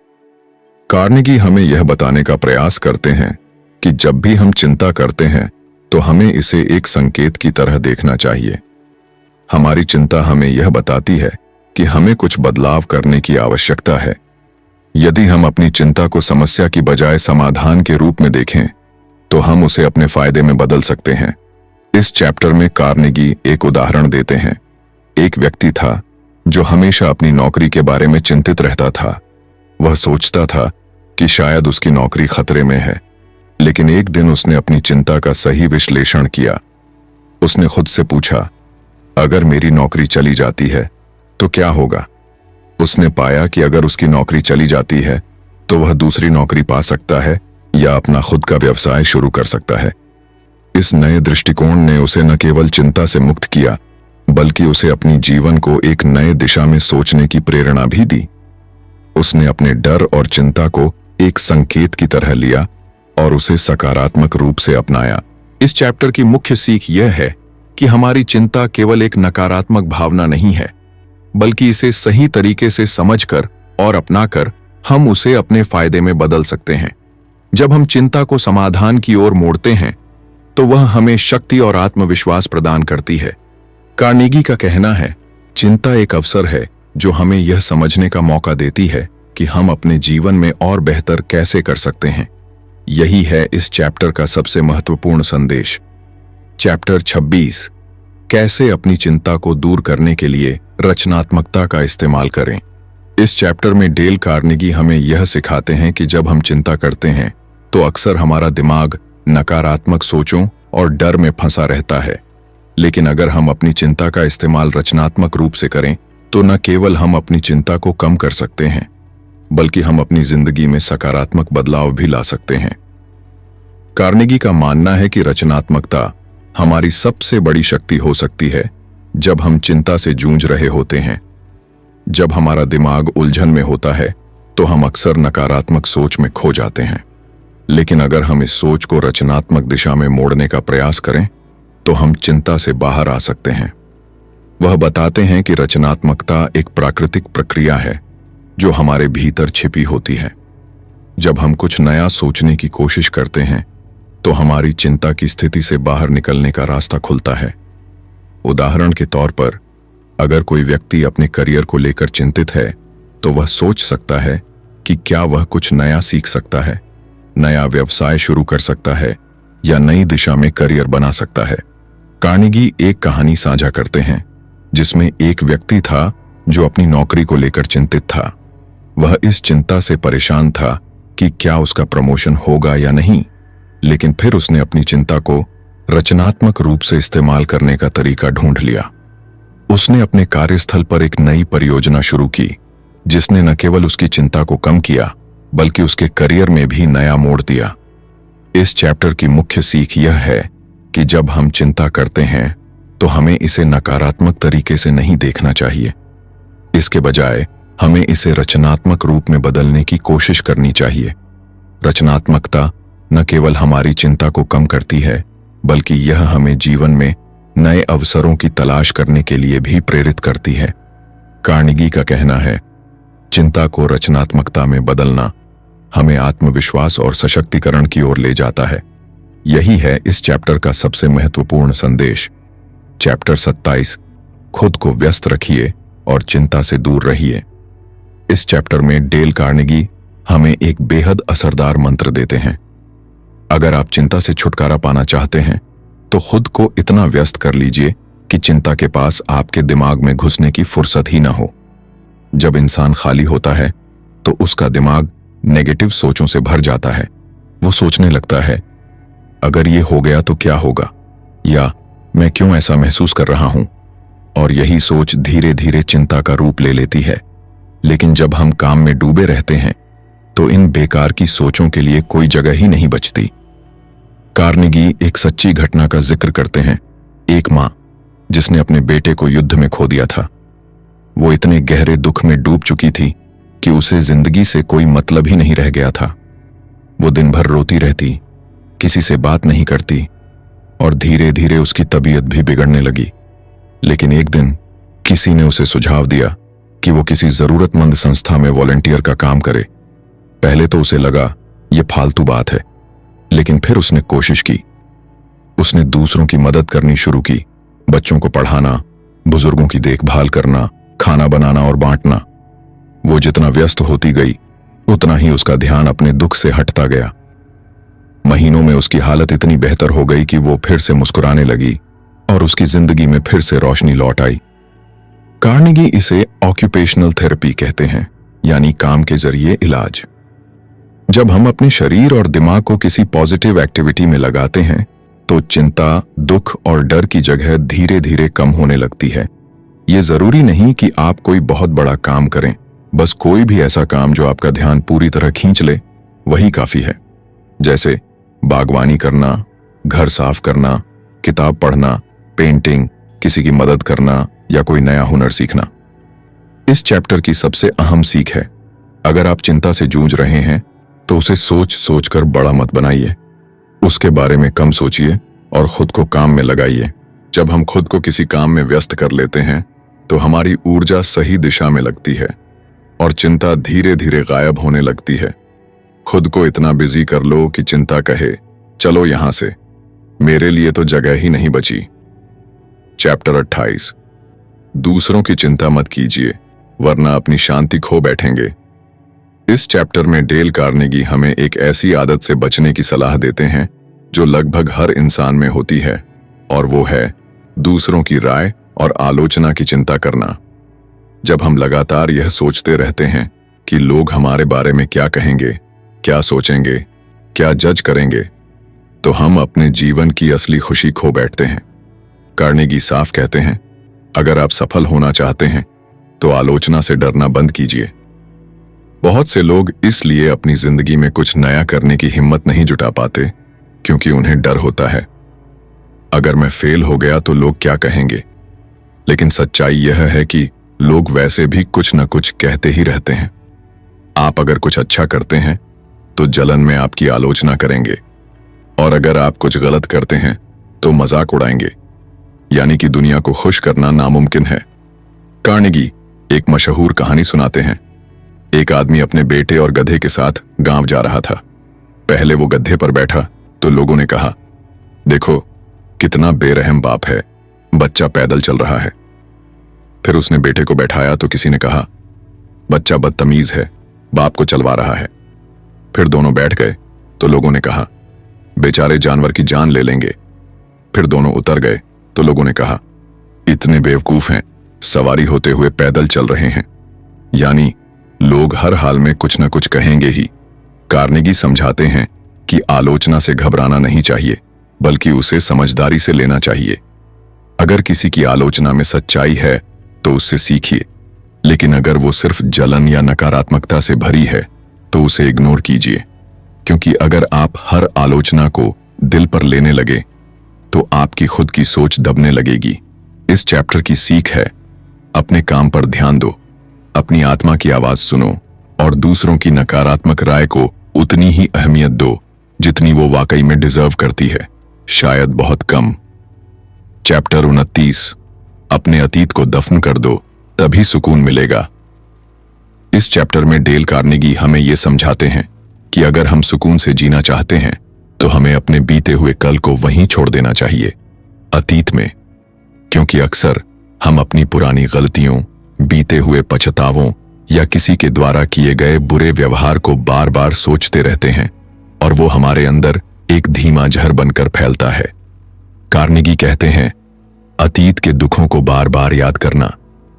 कार्नेगी हमें यह बताने का प्रयास करते हैं कि जब भी हम चिंता करते हैं तो हमें इसे एक संकेत की तरह देखना चाहिए। हमारी चिंता हमें यह बताती है कि हमें कुछ बदलाव करने की आवश्यकता है। यदि हम अपनी चिंता को समस्या की बजाय समाधान के रूप में देखें तो हम उसे अपने फायदे में बदल सकते हैं। इस चैप्टर में कार्नेगी एक उदाहरण देते हैं। एक व्यक्ति था जो हमेशा अपनी नौकरी के बारे में चिंतित रहता था। वह सोचता था कि शायद उसकी नौकरी खतरे में है, लेकिन एक दिन उसने अपनी चिंता का सही विश्लेषण किया। उसने खुद से पूछा, अगर मेरी नौकरी चली जाती है तो क्या होगा? उसने पाया कि अगर उसकी नौकरी चली जाती है तो वह दूसरी नौकरी पा सकता है या अपना खुद का व्यवसाय शुरू कर सकता है। इस नए दृष्टिकोण ने उसे न केवल चिंता से मुक्त किया, बल्कि उसे अपनी जीवन को एक नए दिशा में सोचने की प्रेरणा भी दी। उसने अपने डर और चिंता को एक संकेत की तरह लिया और उसे सकारात्मक रूप से अपनाया। इस चैप्टर की मुख्य सीख यह है कि हमारी चिंता केवल एक नकारात्मक भावना नहीं है, बल्कि इसे सही तरीके से समझकर और अपनाकर हम उसे अपने फायदे में बदल सकते हैं। जब हम चिंता को समाधान की ओर मोड़ते हैं तो वह हमें शक्ति और आत्मविश्वास प्रदान करती है। कार्नेगी का कहना है, चिंता एक अवसर है जो हमें यह समझने का मौका देती है कि हम अपने जीवन में और बेहतर कैसे कर सकते हैं। यही है इस चैप्टर का सबसे महत्वपूर्ण संदेश। चैप्टर 26, कैसे अपनी चिंता को दूर करने के लिए रचनात्मकता का इस्तेमाल करें। इस चैप्टर में डेल कार्नेगी हमें यह सिखाते हैं कि जब हम चिंता करते हैं तो अक्सर हमारा दिमाग नकारात्मक सोचों और डर में फंसा रहता है, लेकिन अगर हम अपनी चिंता का इस्तेमाल रचनात्मक रूप से करें तो न केवल हम अपनी चिंता को कम कर सकते हैं, बल्कि हम अपनी जिंदगी में सकारात्मक बदलाव भी ला सकते हैं। कार्नेगी का मानना है कि रचनात्मकता हमारी सबसे बड़ी शक्ति हो सकती है जब हम चिंता से जूझ रहे होते हैं। जब हमारा दिमाग उलझन में होता है तो हम अक्सर नकारात्मक सोच में खो जाते हैं, लेकिन अगर हम इस सोच को रचनात्मक दिशा में मोड़ने का प्रयास करें तो हम चिंता से बाहर आ सकते हैं। वह बताते हैं कि रचनात्मकता एक प्राकृतिक प्रक्रिया है जो हमारे भीतर छिपी होती है। जब हम कुछ नया सोचने की कोशिश करते हैं तो हमारी चिंता की स्थिति से बाहर निकलने का रास्ता खुलता है। उदाहरण के तौर पर, अगर कोई व्यक्ति अपने करियर को लेकर चिंतित है तो वह सोच सकता है कि क्या वह कुछ नया सीख सकता है, नया व्यवसाय शुरू कर सकता है या नई दिशा में करियर बना सकता है। कार्नेगी एक कहानी साझा करते हैं जिसमें एक व्यक्ति था जो अपनी नौकरी को लेकर चिंतित था। वह इस चिंता से परेशान था कि क्या उसका प्रमोशन होगा या नहीं, लेकिन फिर उसने अपनी चिंता को रचनात्मक रूप से इस्तेमाल करने का तरीका ढूंढ लिया। उसने अपने कार्यस्थल पर एक नई परियोजना शुरू की जिसने न केवल उसकी चिंता को कम किया बल्कि उसके करियर में भी नया मोड़ दिया। इस चैप्टर की मुख्य सीख यह है कि जब हम चिंता करते हैं तो हमें इसे नकारात्मक तरीके से नहीं देखना चाहिए। इसके बजाय हमें इसे रचनात्मक रूप में बदलने की कोशिश करनी चाहिए। रचनात्मकता न केवल हमारी चिंता को कम करती है, बल्कि यह हमें जीवन में नए अवसरों की तलाश करने के लिए भी प्रेरित करती है। कार्नेगी का कहना है, चिंता को रचनात्मकता में बदलना हमें आत्मविश्वास और सशक्तिकरण की ओर ले जाता है। यही है इस चैप्टर का सबसे महत्वपूर्ण संदेश। चैप्टर 27, खुद को व्यस्त रखिए और चिंता से दूर रहिए। इस चैप्टर में डेल कार्नेगी हमें एक बेहद असरदार मंत्र देते हैं। अगर आप चिंता से छुटकारा पाना चाहते हैं तो खुद को इतना व्यस्त कर लीजिए कि चिंता के पास आपके दिमाग में घुसने की फुर्सत ही ना हो। जब इंसान खाली होता है तो उसका दिमाग नेगेटिव सोचों से भर जाता है। वो सोचने लगता है, अगर ये हो गया तो क्या होगा, या मैं क्यों ऐसा महसूस कर रहा हूं, और यही सोच धीरे धीरे चिंता का रूप ले लेती है। लेकिन जब हम काम में डूबे रहते हैं तो इन बेकार की सोचों के लिए कोई जगह ही नहीं बचती। कार्नेगी एक सच्ची घटना का जिक्र करते हैं, एक मां जिसने अपने बेटे को युद्ध में खो दिया था। वो इतने गहरे दुख में डूब चुकी थी कि उसे जिंदगी से कोई मतलब ही नहीं रह गया था। वो दिन भर रोती रहती, किसी से बात नहीं करती और धीरे धीरे उसकी तबीयत भी बिगड़ने लगी। लेकिन एक दिन किसी ने उसे सुझाव दिया कि वो किसी जरूरतमंद संस्था में वॉलंटियर का काम करे। पहले तो उसे लगा ये फालतू बात है, लेकिन फिर उसने कोशिश की। उसने दूसरों की मदद करनी शुरू की, बच्चों को पढ़ाना, बुजुर्गों की देखभाल करना, खाना बनाना और बांटना। वो जितना व्यस्त होती गई उतना ही उसका ध्यान अपने दुख से हटता गया। महीनों में उसकी हालत इतनी बेहतर हो गई कि वो फिर से मुस्कुराने लगी और उसकी जिंदगी में फिर से रोशनी लौट आई। कार्नेगी इसे ऑक्यूपेशनल थेरेपी कहते हैं, यानी काम के जरिए इलाज। जब हम अपने शरीर और दिमाग को किसी पॉजिटिव एक्टिविटी में लगाते हैं तो चिंता, दुख और डर की जगह धीरे धीरे कम होने लगती है। ये जरूरी नहीं कि आप कोई बहुत बड़ा काम करें, बस कोई भी ऐसा काम जो आपका ध्यान पूरी तरह खींच ले वही काफी है। जैसे बागवानी करना, घर साफ करना, किताब पढ़ना, पेंटिंग, किसी की मदद करना या कोई नया हुनर सीखना। इस चैप्टर की सबसे अहम सीख है, अगर आप चिंता से जूझ रहे हैं तो उसे सोच सोच कर बड़ा मत बनाइए। उसके बारे में कम सोचिए और खुद को काम में लगाइए। जब हम खुद को किसी काम में व्यस्त कर लेते हैं तो हमारी ऊर्जा सही दिशा में लगती है और चिंता धीरे धीरे गायब होने लगती है। खुद को इतना बिजी कर लो कि चिंता कहे, चलो यहां से, मेरे लिए तो जगह ही नहीं बची। चैप्टर 28। दूसरों की चिंता मत कीजिए वरना अपनी शांति खो बैठेंगे। इस चैप्टर में डेल कार्नेगी हमें एक ऐसी आदत से बचने की सलाह देते हैं जो लगभग हर इंसान में होती है, और वो है दूसरों की राय और आलोचना की चिंता करना। जब हम लगातार यह सोचते रहते हैं कि लोग हमारे बारे में क्या कहेंगे, क्या सोचेंगे, क्या जज करेंगे, तो हम अपने जीवन की असली खुशी खो बैठते हैं। कार्नेगी साफ कहते हैं, अगर आप सफल होना चाहते हैं तो आलोचना से डरना बंद कीजिए। बहुत से लोग इसलिए अपनी जिंदगी में कुछ नया करने की हिम्मत नहीं जुटा पाते क्योंकि उन्हें डर होता है, अगर मैं फेल हो गया तो लोग क्या कहेंगे। लेकिन सच्चाई यह है कि लोग वैसे भी कुछ न कुछ कहते ही रहते हैं। आप अगर कुछ अच्छा करते हैं तो जलन में आपकी आलोचना करेंगे, और अगर आप कुछ गलत करते हैं तो मजाक उड़ाएंगे। यानी कि दुनिया को खुश करना नामुमकिन है। कार्नेगी एक मशहूर कहानी सुनाते हैं। एक आदमी अपने बेटे और गधे के साथ गांव जा रहा था। पहले वो गधे पर बैठा तो लोगों ने कहा, देखो कितना बेरहम बाप है, बच्चा पैदल चल रहा है। फिर उसने बेटे को बैठाया तो किसी ने कहा, बच्चा बदतमीज है, बाप को चलवा रहा है। फिर दोनों बैठ गए तो लोगों ने कहा, बेचारे जानवर की जान ले लेंगे। फिर दोनों उतर गए तो लोगों ने कहा, इतने बेवकूफ हैं, सवारी होते हुए पैदल चल रहे हैं। यानी लोग हर हाल में कुछ न कुछ कहेंगे ही। कार्नेगी समझाते हैं कि आलोचना से घबराना नहीं चाहिए, बल्कि उसे समझदारी से लेना चाहिए। अगर किसी की आलोचना में सच्चाई है तो उससे सीखिए, लेकिन अगर वो सिर्फ जलन या नकारात्मकता से भरी है तो उसे इग्नोर कीजिए, क्योंकि अगर आप हर आलोचना को दिल पर लेने लगे तो आपकी खुद की सोच दबने लगेगी। इस चैप्टर की सीख है, अपने काम पर ध्यान दो, अपनी आत्मा की आवाज सुनो और दूसरों की नकारात्मक राय को उतनी ही अहमियत दो जितनी वो वाकई में डिजर्व करती है, शायद बहुत कम। चैप्टर 29। अपने अतीत को दफन कर दो, तभी सुकून मिलेगा। इस चैप्टर में डेल कार्नेगी हमें ये समझाते हैं कि अगर हम सुकून से जीना चाहते हैं तो हमें अपने बीते हुए कल को वहीं छोड़ देना चाहिए, अतीत में, क्योंकि अक्सर हम अपनी पुरानी गलतियों, बीते हुए पछतावों या किसी के द्वारा किए गए बुरे व्यवहार को बार बार सोचते रहते हैं और वो हमारे अंदर एक धीमा जहर बनकर फैलता है। कार्नेगी कहते हैं, अतीत के दुखों को बार बार याद करना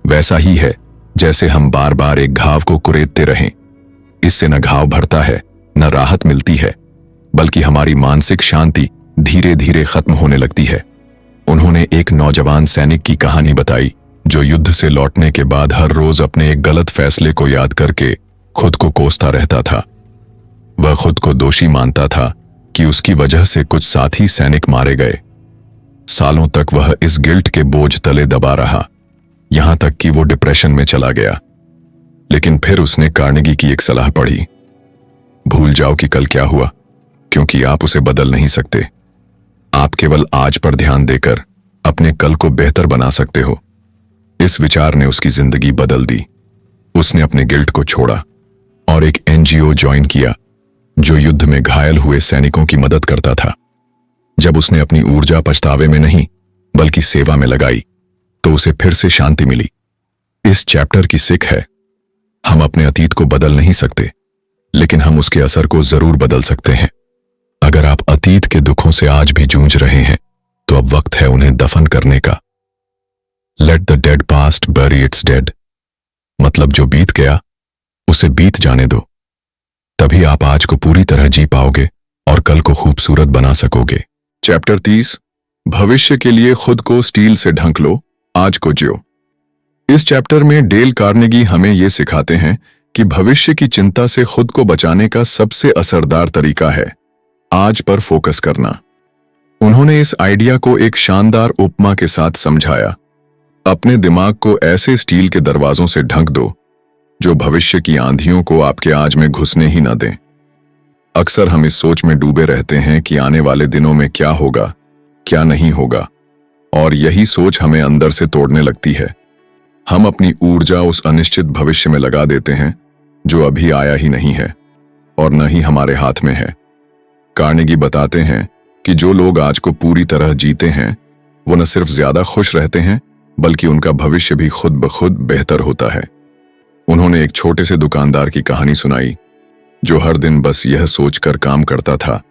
वैसा ही है जैसे हम बार बार एक घाव को कुरेदते रहें। इससे न घाव भरता है, न राहत मिलती है, बल्कि हमारी मानसिक शांति धीरे धीरे खत्म होने लगती है। उन्होंने एक नौजवान सैनिक की कहानी बताई जो युद्ध से लौटने के बाद हर रोज अपने एक गलत फैसले को याद करके खुद को कोसता रहता था। वह खुद को दोषी मानता था कि उसकी वजह से कुछ साथी सैनिक मारे गए। सालों तक वह इस गिल्ट के बोझ तले दबा रहा, यहां तक कि वो डिप्रेशन में चला गया। लेकिन फिर उसने कार्नेगी की एक सलाह पढ़ी, भूल जाओ कि कल क्या हुआ, क्योंकि आप उसे बदल नहीं सकते। आप केवल आज पर ध्यान देकर अपने कल को बेहतर बना सकते हो। इस विचार ने उसकी जिंदगी बदल दी। उसने अपने गिल्ट को छोड़ा और एक एनजीओ ज्वाइन किया जो युद्ध में घायल हुए सैनिकों की मदद करता था। जब उसने अपनी ऊर्जा पछतावे में नहीं बल्कि सेवा में लगाई तो उसे फिर से शांति मिली। इस चैप्टर की सीख है, हम अपने अतीत को बदल नहीं सकते, लेकिन हम उसके असर को जरूर बदल सकते हैं। अगर आप अतीत के दुखों से आज भी जूझ रहे हैं तो अब वक्त है उन्हें दफन करने का। लेट द डेड पास्ट बरी इट्स डेड, मतलब जो बीत गया उसे बीत जाने दो, तभी आप आज को पूरी तरह जी पाओगे और कल को खूबसूरत बना सकोगे। चैप्टर 30। भविष्य के लिए खुद को स्टील से ढंक लो, आज को जियो। इस चैप्टर में डेल कार्नेगी हमें यह सिखाते हैं कि भविष्य की चिंता से खुद को बचाने का सबसे असरदार तरीका है आज पर फोकस करना। उन्होंने इस आइडिया को एक शानदार उपमा के साथ समझाया। अपने दिमाग को ऐसे स्टील के दरवाजों से ढक दो जो भविष्य की आंधियों को आपके आज में घुसने ही न दें। अक्सर हम इस सोच में डूबे रहते हैं कि आने वाले दिनों में क्या होगा, क्या नहीं होगा, और यही सोच हमें अंदर से तोड़ने लगती है। हम अपनी ऊर्जा उस अनिश्चित भविष्य में लगा देते हैं जो अभी आया ही नहीं है और न ही हमारे हाथ में है। कार्नेगी बताते हैं कि जो लोग आज को पूरी तरह जीते हैं वो न सिर्फ ज्यादा खुश रहते हैं बल्कि उनका भविष्य भी खुद ब खुद बेहतर होता है। उन्होंने एक छोटे से दुकानदार की कहानी सुनाई जो हर दिन बस यह सोचकर काम करता था,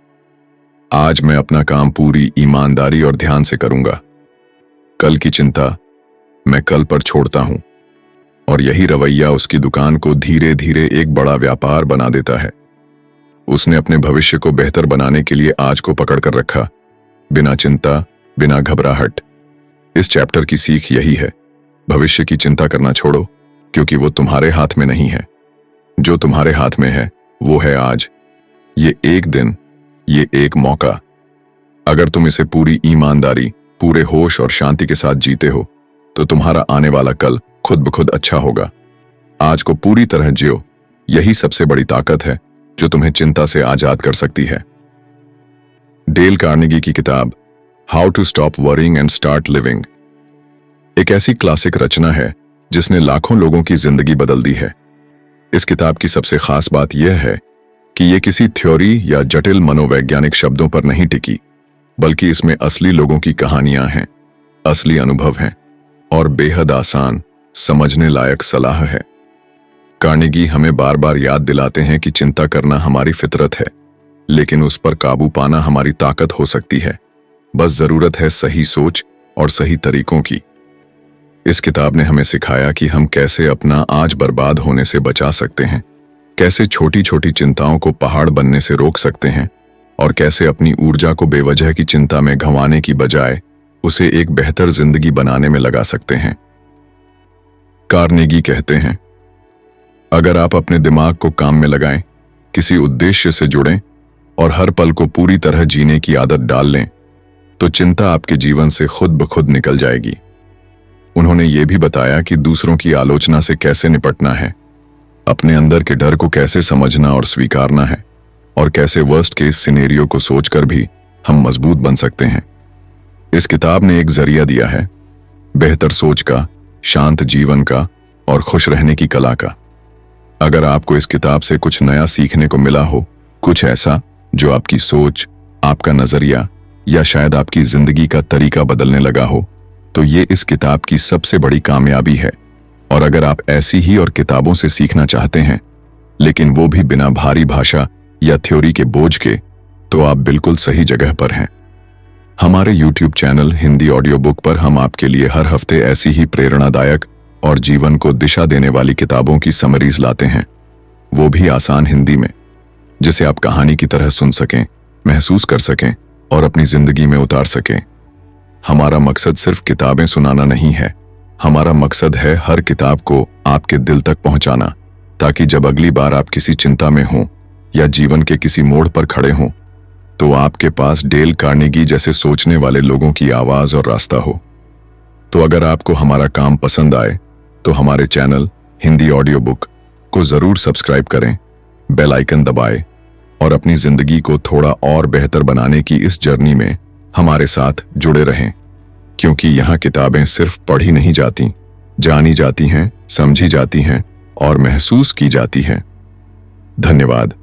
आज मैं अपना काम पूरी ईमानदारी और ध्यान से करूंगा। कल की चिंता मैं कल पर छोड़ता हूं। और यही रवैया उसकी दुकान को धीरे धीरे एक बड़ा व्यापार बना देता है। उसने अपने भविष्य को बेहतर बनाने के लिए आज को पकड़ कर रखा, बिना चिंता, बिना घबराहट। इस चैप्टर की सीख यही है, भविष्य की चिंता करना छोड़ो, क्योंकि वो तुम्हारे हाथ में नहीं है। जो तुम्हारे हाथ में है वो है आज, ये एक दिन, ये एक मौका। अगर तुम इसे पूरी ईमानदारी, पूरे होश और शांति के साथ जीते हो तो तुम्हारा आने वाला कल खुद ब खुद अच्छा होगा। आज को पूरी तरह जियो, यही सबसे बड़ी ताकत है जो तुम्हें चिंता से आजाद कर सकती है। डेल कार्नेगी की किताब how to stop worrying and start living एक ऐसी क्लासिक रचना है जिसने लाखों लोगों की जिंदगी बदल दी है। इस किताब की सबसे खास बात यह है कि यह किसी थ्योरी या जटिल मनोवैज्ञानिक शब्दों पर नहीं टिकी, बल्कि इसमें असली लोगों की कहानियां हैं, असली अनुभव हैं और बेहद आसान, समझने लायक सलाह है। कार्नेगी हमें बार बार याद दिलाते हैं कि चिंता करना हमारी फितरत है, लेकिन उस पर काबू पाना हमारी ताकत हो सकती है। बस जरूरत है सही सोच और सही तरीकों की। इस किताब ने हमें सिखाया कि हम कैसे अपना आज बर्बाद होने से बचा सकते हैं, कैसे छोटी छोटी चिंताओं को पहाड़ बनने से रोक सकते हैं और कैसे अपनी ऊर्जा को बेवजह की चिंता में गंवाने की बजाय उसे एक बेहतर जिंदगी बनाने में लगा सकते हैं। कार्नेगी कहते हैं, अगर आप अपने दिमाग को काम में लगाएं, किसी उद्देश्य से जुड़ें और हर पल को पूरी तरह जीने की आदत डाल लें, तो चिंता आपके जीवन से खुद ब खुद निकल जाएगी। उन्होंने ये भी बताया कि दूसरों की आलोचना से कैसे निपटना है, अपने अंदर के डर को कैसे समझना और स्वीकारना है, और कैसे वर्स्ट केस सिनेरियो को सोचकर भी हम मजबूत बन सकते हैं। इस किताब ने एक जरिया दिया है, बेहतर सोच का, शांत जीवन का और खुश रहने की कला का। अगर आपको इस किताब से कुछ नया सीखने को मिला हो, कुछ ऐसा जो आपकी सोच, आपका नजरिया या शायद आपकी जिंदगी का तरीका बदलने लगा हो, तो ये इस किताब की सबसे बड़ी कामयाबी है। और अगर आप ऐसी ही और किताबों से सीखना चाहते हैं, लेकिन वो भी बिना भारी भाषा या थ्योरी के बोझ के, तो आप बिल्कुल सही जगह पर हैं। हमारे YouTube channel Hindi audio book पर हम आपके लिए हर हफ्ते ऐसी ही प्रेरणादायक और जीवन को दिशा देने वाली किताबों की समरीज लाते हैं, वो भी आसान हिंदी में, जिसे आप कहानी की तरह सुन सकें, महसूस कर सकें और अपनी जिंदगी में उतार सकें। हमारा मकसद सिर्फ किताबें सुनाना नहीं है, हमारा मकसद है हर किताब को आपके दिल तक पहुंचाना, ताकि जब अगली बार आप किसी चिंता में हों या जीवन के किसी मोड़ पर खड़े हों, तो आपके पास डेल कार्नेगी जैसे सोचने वाले लोगों की आवाज और रास्ता हो। तो अगर आपको हमारा काम पसंद आए तो हमारे चैनल हिंदी ऑडियो बुक को जरूर सब्सक्राइब करें, बेल आइकन दबाएं और अपनी जिंदगी को थोड़ा और बेहतर बनाने की इस जर्नी में हमारे साथ जुड़े रहें, क्योंकि यहाँ किताबें सिर्फ पढ़ी नहीं जाती, जानी जाती हैं, समझी जाती हैं और महसूस की जाती हैं। धन्यवाद।